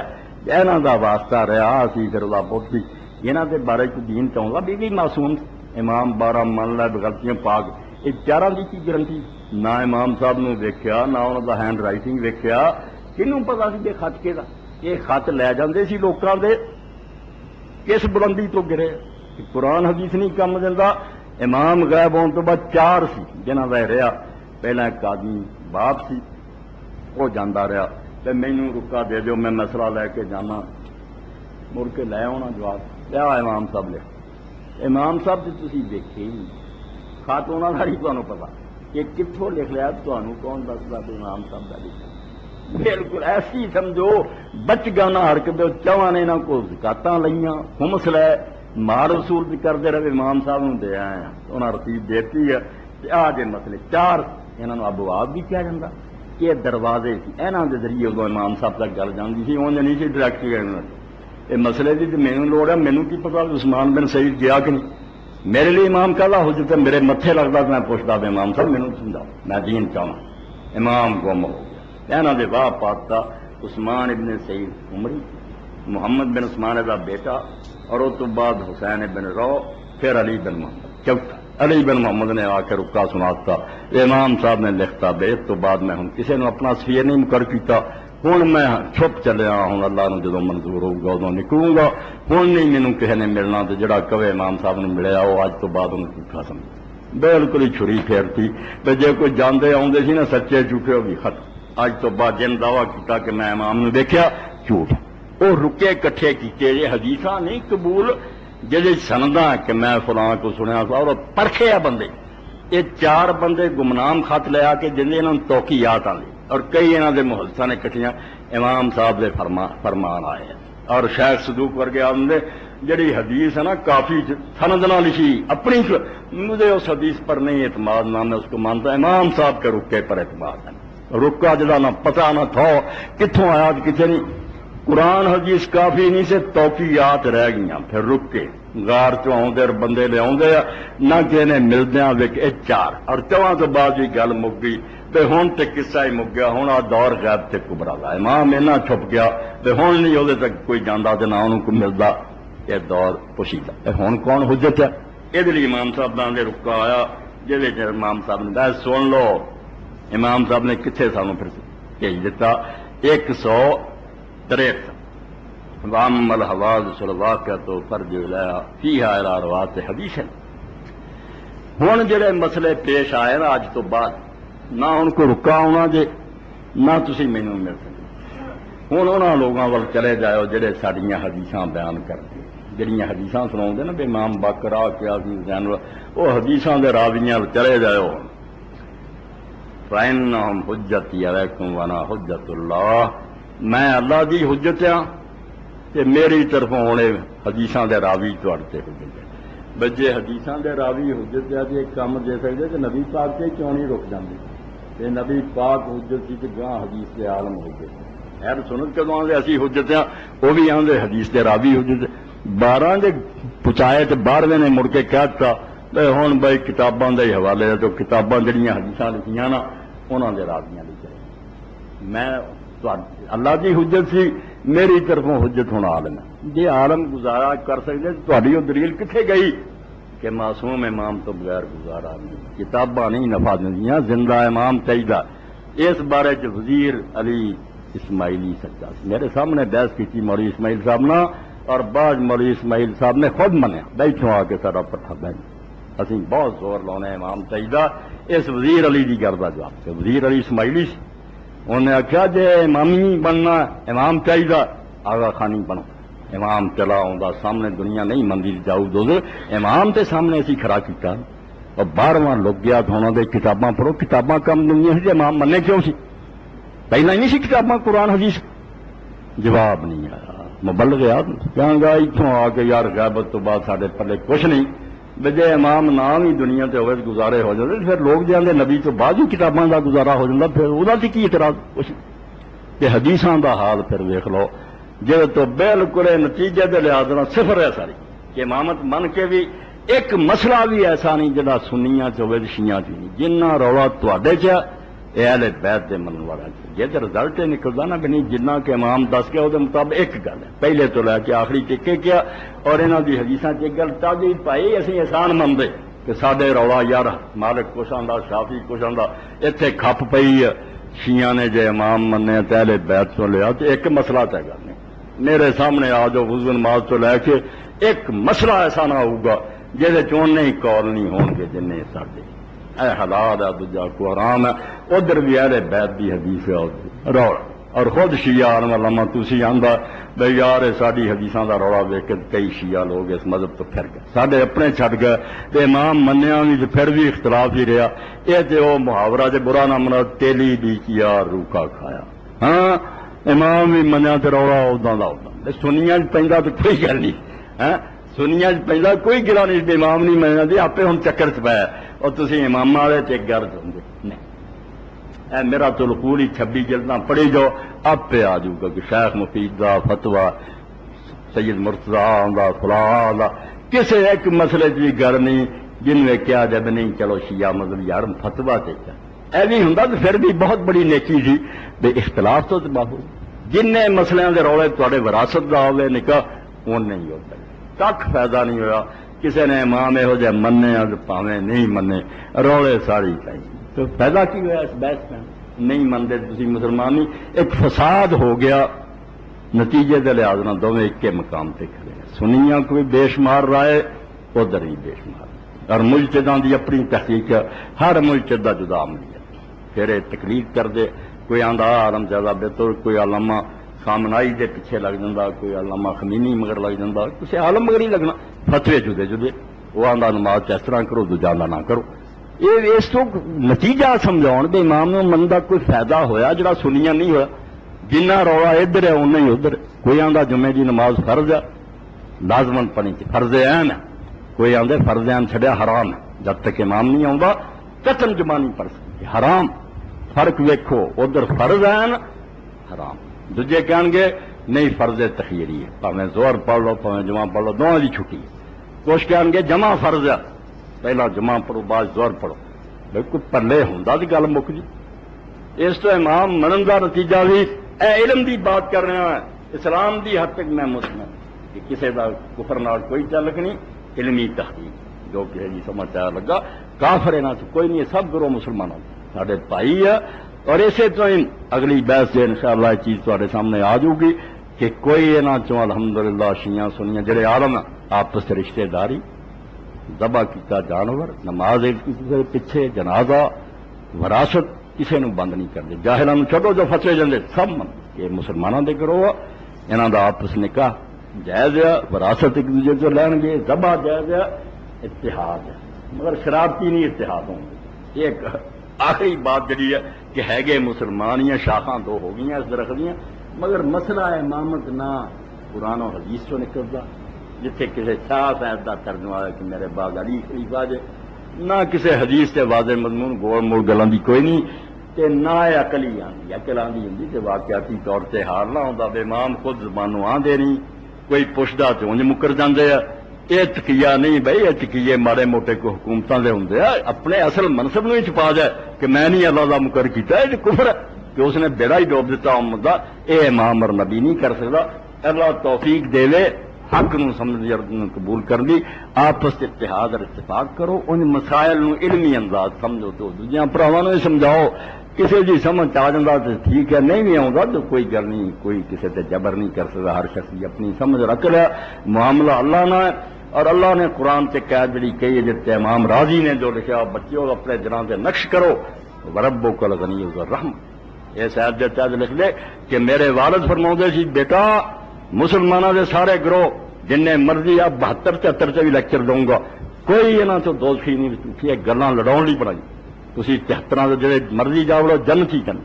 یہاں کا واسطہ رہا اسی پھر وہ بہت بھی یہاں کے بارے دین چاہوں گا بھی معصوم امام 12 من لے غلطیاں پا کے یہ 4 کی گرنٹی نہ امام صاحب نے ویکیا نہ انہوں کا ہینڈ رائٹنگ ویکیا کنوں پتا سی یہ خط کے یہ خط لے جاندے سی لوکاں دے کس بلندی تو گرے قرآن حدیث نہیں کم دینا امام غائب ہونے تو بعد 4 سی جنہاں دا رہا پہلا ایک آدمی باپ سی وہ جانا رہا تے مینوں رکا دے دیو میں مسئلہ لے کے جانا مڑ کے لے آنا جواب لیا امام صاحب لے امام صاحب سے تھی دیکھے ہی خط انہوں کا ہی تمہیں پتا کہ کتوں لکھ لیا تمہیں کون دستا کہ امام صاحب کا لکھا بالکل ایسی سمجھو بچ گانا ہرک دو 4 نے انہوں کو زکاتاں لئیاں خمس لے مال وصول بھی کرتے رہے امام صاحب نے دے آئے ہیں انہوں نے رسید دیتی ہے آ جے مسئلے 4 انہوں نے ابواب بھی کیا جاتا یہ دروازے یہاں کے ذریعے ادو امام صاحب تک گل جاتی سی انہیں نہیں سی ڈائریکٹ یہ مسئلے کی تو مینوں لوڑ ہے مینوں کی پتا عثمان بن سعید گیا کہ نہیں میرے لیے امام کہلا حجت ہے میرے متھے لگتا میں پوچھتا بھی امام صاحب مینوں سمجھاؤ میں دین چاہوں امام گم ہو گیا یہاں کے واہ پاتا عثمان ابن سعید عمری محمد بن عثمان کا بیٹا اور اس تو بعد حسین بن رو پھر علی بن محمد چوتھا علی بن محمد نے آ کے رکا سناتا امام صاحب نے لکھتا بے اس تو بعد میں ہوں کسی نے اپنا سفیر نہیں مقرر کیتا ہوں میں چھپ چلیا ہوں اللہ نے جدو منظور ہوگا ادو نکلوں گا ہوں نہیں مینوں کسی نے ملنا تو جڑا کہے امام صاحب نے ملیا وہ اج تو بعد انہوں جھوٹا سمجھ بالکل ہی چھری پھیرتی تو جے کوئی جاندے آتے سی نا سچے جھوٹے ہو بھی ختم اج تو بعد جن دعویٰ کیتا کہ میں امام نے دیکھا جھوٹ وہ رکے کٹھے کیتے یہ حدیثاں نہیں قبول جی سندا کہ میں فلاں کو سنیا اور پرکھے آ بندے یہ 4 بندے گمنام خط لیا کے جن انہوں نے توقیات آئی اور کئی انہوں نے محلساں نے کٹیاں امام صاحب دے فرمان آئے ہیں اور شیخ صدوق ورگے آدھے جڑی حدیث ہے نا کافی سند نہ لکھی اپنی مجھے اس حدیث پر نہیں اعتماد نہ میں اس کو مانتا امام صاحب کے رکے پر اعتماد ہے رکا جدا نہ پتہ نہ تھا کتوں آیا کتنے نہیں قرآن حدیث کافی نہیں سے توقیات رہ گئی پھر رک کے غار چ آدھے بندے لے آدھے نہ کسی نے ملدیا ویک 4 اور 4 تو بعد ہی گل مک گئی تو ہوں تو قصہ ہی مک گیا ہوں آ دور غیب سے کبرا لا امام اینا چھپ گیا تو ہوں نہیں وہ تک کوئی جانا تو نہ انہوں کو ملتا یہ دور پوشیدہ ہوں کون حجت ہے یہ لیے امام صاحب نے رکا آیا جہد امام صاحب نے بحث سن لو امام صاحب نے کتنے سانوں پھر بھیج دیتا 163 وام الحوادث الواقعۃ ترجع فیہا الی روات حدیث ہوں جڑے مسئلے پیش آئے نا اج تو بعد نہ ان کو رکا ہونا جے نہ تسی مینوں مل سکتے ہوں انہوں لوگوں وال چلے جاؤ جڑے ساڈیاں حدیثاں بیان کرتے جڑیاں حدیثاں سناؤندے نا بے امام باقر آ کیا زین وہ حدیثاں دے راویاں چلے جاؤ فإنہم حجتی علیکم وانا حجت اللہ میں اللہ دی حجت ہاں تے میری طرفوں ہونے حدیثاں دے راوی تواڈے حجت ہے بجے حدیثاں دے راوی حجت ہے تے کام دے سکدے تے نبی پاک تے کیوں نہیں رک جاندے تے نبی پاک حجت سی تے گاں حدیث دے عالم ہو گئے خیر سنت کدوں آندے اسی حجت ہاں وہ بھی آندے حدیث دے راوی حجت 12 دے پچائے تے 12ویں نے مڑ کے کہتا ہوں بھائی کتاباں دے حوالے تو کتاباں جڑیاں حدیثاں لکھیاں نا انہاں دے راویاں لکھے میں اللہ کی حجت سی میری طرفوں حجت ہونا عالم ہے جی عالم گزارا کر سکتے تھوڑی وہ دلیل کتنے گئی کہ معصوم امام تو بغیر گزارا نہیں کتاباں نہیں نفع دیا زندہ امام چاہیے اس بارے وزیر علی اسماعیلی سچا میرے سامنے بحث کی مولوی اسماعیل صاحب نے اور بعض مولوی اسماعیل صاحب نے خود منیا بیٹھو آ کے سارا پٹھا بہن اسی بہت زور لاؤنے امام چاہیے اس وزیر علی کی گل کا جواب کہ وزیر علی اسماعیلی سی انہیں آخیا جی امامی بننا امام چاہیے آغا خانی بنو امام چلا آتا سامنے دنیا نہیں منگی جاؤ دوزر امام تے سامنے اسی کھڑا کیتا اور 12واں لوگ گیا تھوڑا دے کتاباں پڑھو کتاباں کم دنیا سی امام مننے کیوں سی پہلا نہیں سی کتاباں قرآن حدیث جواب نہیں آیا مبلغ گیا کہاں گا اتوں آ کے یار غیبت تو بعد سارے پلے کچھ نہیں بجے امام نام ہی دنیا تے ہوئے گزارے ہو جاتے پھر لوگ جانے نبی تو بعد ہی کتاباں کا گزارا ہو جاتا پھر وہ کی اعتراض کچھ کہ حدیثاں دا حال پھر ویکھ لو جب تو بالکل نتیجے دے لحاظ صفر ہے ساری کہ امامت من کے بھی ایک مسئلہ بھی ایسا نہیں جڑا سنیاں چ ہوئے شیعہ چ نہیں جنہ رولا تواڈے چ اہل بیت دے من والا جی تو رزلٹ نکلتا نا کہ نہیں جنہ کے امام دس گیا وہ مطابق ایک گل ہے پہلے تو لے کے آخری ٹکے کیا اور انہوں کی حدیثاں ایک گل تاجی پائی اسی احسان منگے کہ سارے رولا یار مالک کچھ آتا شافی کچھ آتا اتنے کھپ پئی شیعہ نے جے امام منے اہل بیت تو لیا تو ایک مسئلہ طے کرنے میرے سامنے آ جاؤ وضو نماز تو لے کے ایک مسئلہ ایسا نہ ہوگا جہے چون نہیں کال نہیں ہون گے جن سارے اے حلال ہے دوجا کو حرام ہے ادھر بھی اہل بیت دی حدیث ہے رولا اور خود شیعہ عالم علامہ تسی آندا بھئی یار ساری حدیثاں دا رولا ویکھ کے کئی شیعہ لوگ اس مذہب تو پھر گئے ساڈے اپنے چھڈ گئے تے امام منیا بھی پھر بھی اختلاف ہی رہا یہ تے وہ محاورہ جے برا نہ منا تیلی دی کیا روکا کھایا ہاں امام بھی منیا تے رولا اوداں دا اوداں سنیاں پیندا تے کوئی گل نہیں ہاں سنیاں پیندا کوئی گلا نہیں امام نہیں منیا تے آپے ہن چکر چ پایا اور تسی امام والے تے گرد ہوں گے نہیں اے میرا تو القول ہی 26 جلداں پڑھی جاؤ آپ پہ آ جاؤ گا کہ شیخ مفید دا فتویٰ سید مرتضیٰ دا فلاں دا کسی ایک مسئلے کی گل نہیں جن میں کیا جب نہیں چلو شیعہ مذہب یار فتویٰ چاہیے ایویں ہوں تو پھر بھی بہت بڑی نیکی سی بے اختلاف تو بہو جن مسئلے دے رولے تے وراثت دا ہوئے نکاح وہ نہیں ہوتا کھ فائدہ نہیں ہوا کسی نے امام یہو جہ منے پاویں نہیں منے رولے ساری چاہیے تو فائدہ کی ہوا اس بحث میں نہیں منتے تسی مسلمان نہیں ایک فساد ہو گیا نتیجے دے لحاظ نہ دونوں ایک کے مقام پہ کھڑے سنیاں کوئی بے شمار رائے ادھر ہی بے شمار اور مجتہداں دی اپنی تحقیق ہر مجتہد دا جدا عمل پھر یہ تقلید کر دے کوئی آندا عالم زیادہ بہتر کوئی علامہ خامنائی دے پیچھے لگ جاتا کوئی علامہ خمینی مگر لگ جاتا کسی عالم مگر ہی لگنا فتوے جدے جدے وہ آندا نماز اس طرح کرو دوجا نہ کرو یہ اس تو نتیجہ سمجھاؤ دے امام نو من دا کوئی فائدہ ہویا جڑا سنیاں نہیں ہوا جنہ رولا ادھر ہے اُنہ ہی ادھر کوئی آندا جمعے دی نماز فرض ہے لازمن پڑھنی فرض عین ہے کوئی آندے فرض عین چھڈیا حرام ہے جب تک امام نہیں آؤں قسم جمع نہیں پڑھ سکتی حرام فرق ویکھو ادھر فرض عین حرام دوجے کہن گے نہیں فرض تخیری ہے پاویں زہر پڑھ لو پاویں جمعہ پڑھ لو دونوں دی چھٹی ہے کچھ کہن گے جمع فرض ہے پہلا جمع پڑھو بعد زہر پڑھو بالکل پلے ہوندا دی گل مک جی اس تو امام منن دا نتیجہ بھی اے علم دی بات کر رہا ہے اسلام دی حد تک میں مطمئن کہ کسی دا کفر نال کوئی تعلق نہیں علمی تحقیق جو کہ جی سمجھ آیا لگا کافر انہاں سے کوئی نہیں سب گروہ مسلمانوں ساڈے بھائی ہے اور اسی طرح اگلی بحث سے انشاءاللہ یہ چیز تہاڈے سامنے آ جائے گی کہ کوئی انہاں چوں الحمدللہ شیعہ سنیاں جڑے عالم آپس رشتے داری ذبح کیتا جانور نماز کسی پیچھے جنازہ وراثت کسی نو بند نہیں کرتے جاہلاں نو چھڈو جو فسے جاندے سب من یہ مسلمانوں دے گروہ انہاں دا آپس نکاح جائز ہے وراثت ایک دوسرے تو لین گے ذبح جائز ہے اتحاد ہے مگر شرارتی نہیں اتحاد ہوں گے ایک آخری بات جڑی ہے کہ ہے گے مسلمانیاں شاخاں دو ہو گئی اس درخت دیاں مگر مسئلہ امامت نہ قرآن و حدیث تو نکلتا جتھے کسی شاہ صاحب کا ترجمہ ہے کہ میرے بعد علی خلیفہ جے نہ کسی حدیث سے واضح مضمون گول مول گلاں دی کوئی نہیں تے نہ عقل ہی آندی عقل آندی ہوندی تے واقعاتی طور تے حال نہ ہوندا بے امام خود زبانوں آندے نہیں کوئی پوچھدا تے اونج مکر جاندے آ یہ تقیہ نہیں بھائی یہ تقیے ماڑے موٹے کو حکومتاں دے ہوندے آ اپنے اصل منصب نو ہی چھپا جائے کہ میں نہیں اللہ دا مکر کیتا یہ کفر ہے کہ اس نے بیڑا ہی ڈوب دیتا امت دا اے امام اور نبی نہیں کر سکدا اللہ توفیق دے لے حق نو سمجھ قبول کر لی آپس اتحاد اور اتفاق کرو ان مسائل نو علمی انداز سمجھو تو دوجیاں بھراواں نو سمجھاؤ کسی جی سمجھ آ جاتا تو ٹھیک ہے نہیں بھی آؤں تو کوئی گل نہیں کوئی کسی تے جبر نہیں کر سکتا ہر شخص اپنی سمجھ رکھ لیا معاملہ اللہ نہ ہے اور اللہ نے قرآن سے قید جڑی کہی ہے جتنے امام راضی نے جو لکھا بچوں اپنے دلوں سے نقش کرو وربک الغنی ذو الرحمہ، اس آیت کے تحت لکھ لے کہ میرے والد فرماؤندے سی بیٹا مسلمانوں کے سارے گروہ جن مرضی اب 72-73 سے بھی لیکچر دوں گا کوئی یہاں تو دوزخی نہیں اٹھی گلاں لڑاؤ لی بنائی تھی 73 سے جڑے مرضی جاؤ جنت ہی کرن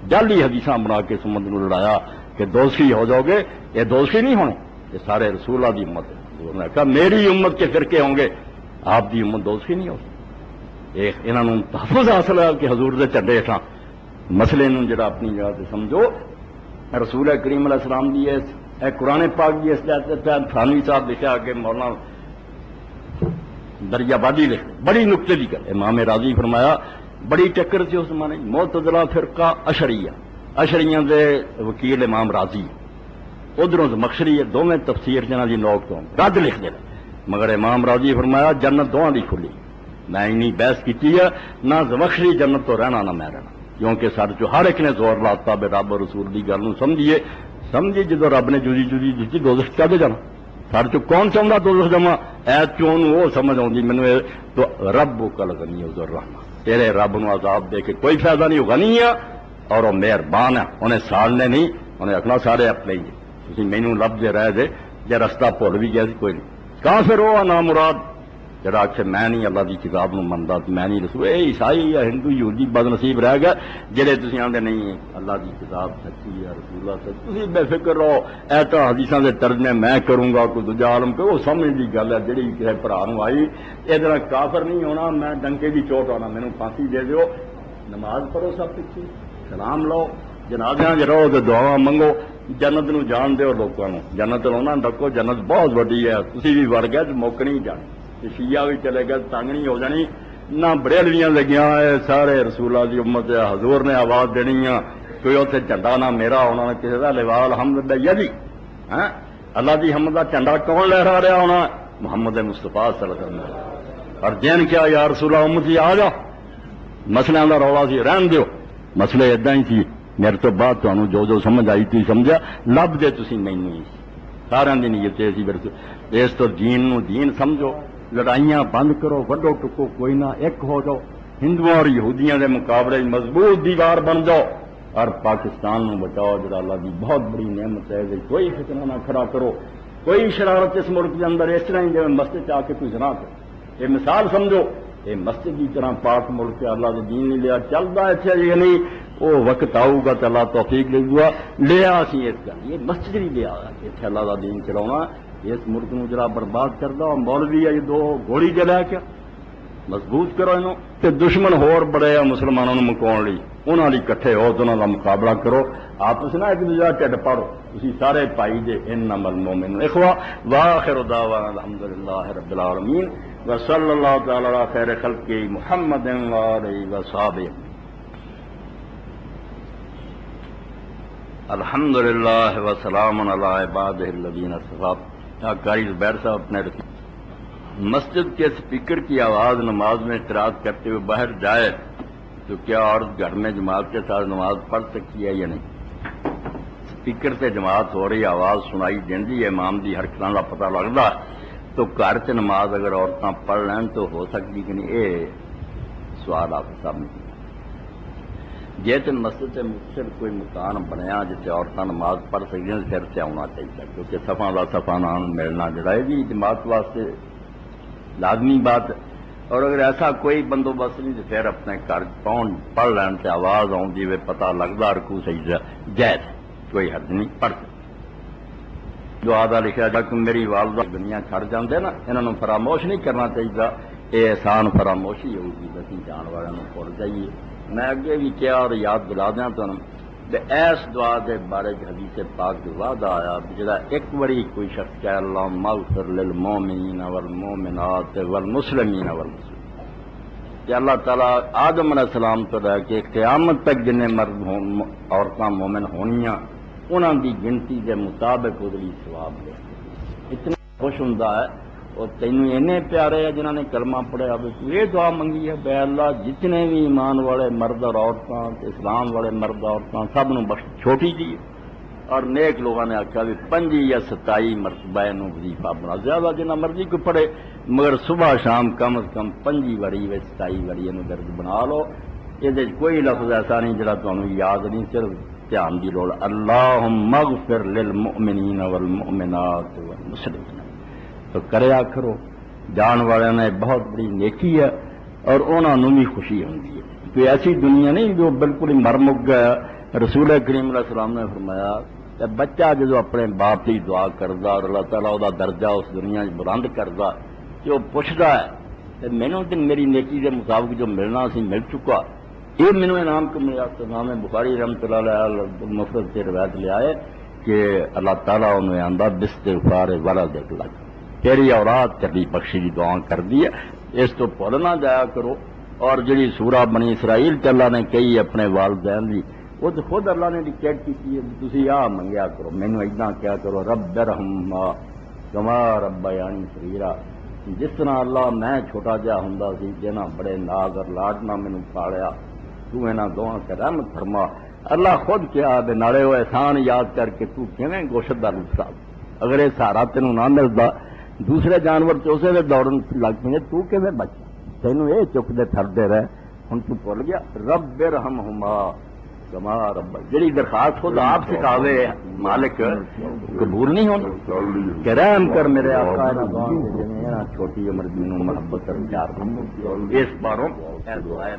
جعلی حدیثاں بنا کے سمجھ کو لڑایا کہ دوزخی ہو جاؤ گے، یہ دوزخی نہیں ہونے، یہ سارے رسولہ دی امت ہے۔ انہوں نے کہا میری امت کے فرقے ہوں گے، آپ دی امت دوزخی نہیں ہو سکتی۔ ایک انہوں نے تحفظ حاصل ہے کہ حضور دے چڈے ہٹاں مسئلے نوں جڑا اپنی جگہ سے سمجھو۔ رسول کریم علیہ السلام دی اے قرآن پاک دی اس تھانوی صاحب لکھا کہ مولانا دریا بادی لکھ بڑی نقطے کی گل امام راضی فرمایا بڑی ٹکر سی اس زمانے معتزلہ فرقہ اشریاں دے وکیل امام راضی ادھروں زمخشری ہے دونوں تفسیر جنہاں دی نوک تو رد لکھ دے مگر امام راضی فرمایا جنت دونوں دی کھلی، میں اینی بحث کی ہے نہ زمخشری جنت تو رہنا نہ میں رہنا، کیونکہ سارے جو ہر ایک نے زور لاتا بے رب اور رسول دی گل سمجھیے جدو رب نے جدی دیتی دوزخ کدے جانا سارے چ کون چاہتا دوزخ جمع ایت چوں وہ سمجھ آتی مینو تو ربک الغنی ذو الرحمہ، تیرے رب نو عذاب دے کے کوئی فائدہ نہیں، غنی ہے اور وہ مہربان ہے، انہیں سالنے نہیں، انہیں اکھنا سارے اپنے ہی تھی مینو لب جے رہ دے جے رستہ بھول بھی گیا کوئی نہیں۔ کافر وہ نا مراد جڑا آخر میں نہیں اللہ کی کتاب نو منتا میں نہیں رسول، اے عیسائی یا ہندو یہودی بد نصیب رہ گیا جہے تھی آدھے نہیں اللہ کی کتاب سچی ہے رسول اللہ سچی، تھی بے فکر رہو ایسا حدیثاں کے ترجمے میں کروں گا کوئی دوجا عالم کہ وہ سمجھ کی گل ہے جہی کسی بھرا آئی یہ کافر نہیں ہونا، میں ڈنکے کی چوٹ آنا مینوں پھانسی دے دیو، نماز پڑھو سب پیچھے سلام لو جنازیاں چ رہو تو دعا منگو، جنت نو جان دیو لوگوں نو، جنت لونا ڈکو، جنت بہت وڈی ہے، تسی بھی وڑ گئے تو موک نہیں جانی، شیعہ بھی چلے گئے تنگ نہیں ہو جانی، نہ بڑیلویاں لگیاں سارے رسولہ دی امت حضور نے آواز دینی ہے، کوئی اتنے جھنڈا نہ میرا ہونا نہ کسی کا لوال حمد یدی اللہ دی حمد کا جھنڈا کون لہرا رہا ہونا؟ محمد مصطفیٰ صلی اللہ علیہ وسلم، اور جن کیا یا رسول اللہ امتی آ جا مسئلے کا رولا سی رہن دیو، مسئلے ادا ہی تھی میرے تو بعد تمہیں جو سمجھ آئی تھی سمجھا لب دے تھی مینوں سارا دی نیت اس تو دین نو دین سمجھو، لڑائیاں بند کرو، وڈو ٹکو کوئی نہ ایک ہو جاؤ، ہندوؤں اور یہودیاں دے مقابلے مضبوط دیوار بن جاؤ اور پاکستان نو بچاؤ جڑا اللہ دی بہت بڑی نعمت ہے، کوئی فتنہ نہ کھڑا کرو، کوئی شرارت اس ملک کے اندر اس طرح ہی جب مسجد آ کے کوئی زنا کرے، یہ مثال سمجھو یہ مسجد کی طرح پاک ملک سے اللہ کے دین نہیں لیا چلتا اتنے یہ نہیں وہ وقت آؤ گا تو اللہ توفیق لے گا لیا سی اس کا یہ مسجد نہیں لیا اتنے اللہ کا دین چلاؤنا اس ملک نو جڑا برباد کرتا مولوی ہے یہ دو گولی جلا کیا مضبوط کرو انہوں تے دشمن ہور بڑے مسلمانوں نے مکاؤ لی انہوں نے کٹھے ہو تو انہوں کا مقابلہ کرو آپس نہ ایک دوسرا ٹھڈ پاڑو تھی سارے پائی جے انما المؤمنون اخوہ واخر دعوانا الحمدللہ رب العالمین وصلی اللہ تعالی علی خیر خلق محمد وآلہ وصحبہ الحمدللہ وسلام علی عبادہ الذین اصطفیٰ۔ قاری زبیر صاحب اپنے رکھی مسجد کے اسپیکر کی آواز نماز میں اعتراض کرتے ہوئے باہر جائے تو کیا عورت گھر میں جماعت کے ساتھ نماز پڑھ سکتی ہے یا نہیں؟ اسپیکر سے جماعت ہو رہی آواز سنائی دینی ہے امام دی حرکتوں کا پتہ لگتا تو گھر سے نماز اگر عورتیں پڑھ لین تو ہو سکتی کہ نہیں، یہ سوال آپ سامنے جی تو مسجد سے مختصر کوئی مکان بنیا جسے عورتیں نماز پڑھ سکتی ہیں پھر سے آنا چاہیے کیونکہ صفا کا صفا نام ملنا جڑا ہے جی جماعت واسطے لازمی بات ہے، اور اگر ایسا کوئی بندوبست نہیں تو پھر اپنے گھر پڑھ لین سے آواز آتی ہوئے پتہ لگتا رکوع سجدہ جائز کوئی حد نہیں پڑھ جو آدھا لکھا جا کہ میری والدہ دنیا چھڑ جاندے نا انہوں فراموش نہیں کرنا چاہیے، یہ احسان فراموشی ہوگی بسی جان والوں بھول جائیے۔ میں اگے بھی کیا اور یاد دلا دیا تو ایس دعا کے بارے حدیث پاک جو وعدہ آیا جڑا ایک بڑی کوئی شخص کہ اللہ مغفر للمومنین والمومنات والمسلمین والمسلمین کہ اللہ تعالیٰ آدم علیہ السلام تو رہ کے قیامت تک جن مرد عورتیں مومن ہونیاں انہوں کی گنتی کے مطابق ادھری ثواب دے اتنا خوش ہوں اور تینوں اینے پیارے ہیں جنہوں نے کلمہ پڑھیا یہ دعا منگی ہے بے اللہ جتنے بھی ایمان والے مرد اور عورتیں اسلام والے مرد عورتیں سب نو بخش چھوٹی جی اور نیک لوگوں نے آخیا بھی 5 یا 27 مرتبہ وظیفہ بنا، زیادہ جنہ مرضی کو پڑھے مگر صبح شام کم از کم 5 واری 27 واری درد بنا لو. یہ کوئی لفظ ایسا نہیں جڑا تمہیں یاد نہیں، صرف دھیان دی لوڑ. اللہم اغفر للمؤمنین والمؤمنات والمسلمین، تو کریا کرو. جان والے نے بہت بڑی نیکی ہے اور انہوں بھی خوشی ہوتی ہے. کوئی ایسی دنیا نہیں جو بالکل ہی مر مک گیا. رسول کریم علیہ السلام نے فرمایا کہ بچہ جدو اپنے باپ کی دعا کرتا اور اللہ تعالیٰ وہ درجہ اس دنیا بلند کرتا کہ وہ پوچھتا ہے کہ مینوں تو میری نیکی کے مطابق جو ملنا سی مل چکا، یہ مینوں انعام کو ملا. تو امام بخاری رحمۃ اللہ علیہ مفرد سے روایت لے آئے کہ اللہ تعالیٰ انہیں آندہ باستغفار ولد لگ تیری اولاد کبھی بخشی کی دعا کر دی ہے، اس تو بھول نہ جایا کرو. اور جڑی سورہ بنی اسرائیل تے اللہ نے کہی اپنے والدین دی، وہ تو خود اللہ نے ڈکٹیٹ کی ہے، تسی آ منگیا کرو، مینوں اتنا کیا کرو رب ارحمہما کما ربیانی صغیرا. جس طرح اللہ میں چھوٹا جہا ہوندا سی جنہاں بڑے ناز اور لاڈ نال مینوں پالیا، تو انہاں دوہاں تے رحمت فرما. اللہ خود کیا دے نالے وہ احسان یاد کر کے تو کیویں گوشت دا لطف اگر یہ سہارا تینوں نہ ملدا دوسرے جانور چوسے دے دوڑن لگ پے تو کیویں بچ، تینوں یہ چکتے تھردے رہے. ہن تو بھول گیا رب ارحمہما کما رب. جڑی درخواست خود آپ سکھاوے مالک قبول نہیں ہونی کہ رحم کر میرے آقا نہ دعاؤں سے جنہیں چھوٹی عمر میں محبت اور پیار اس باروں دعائیں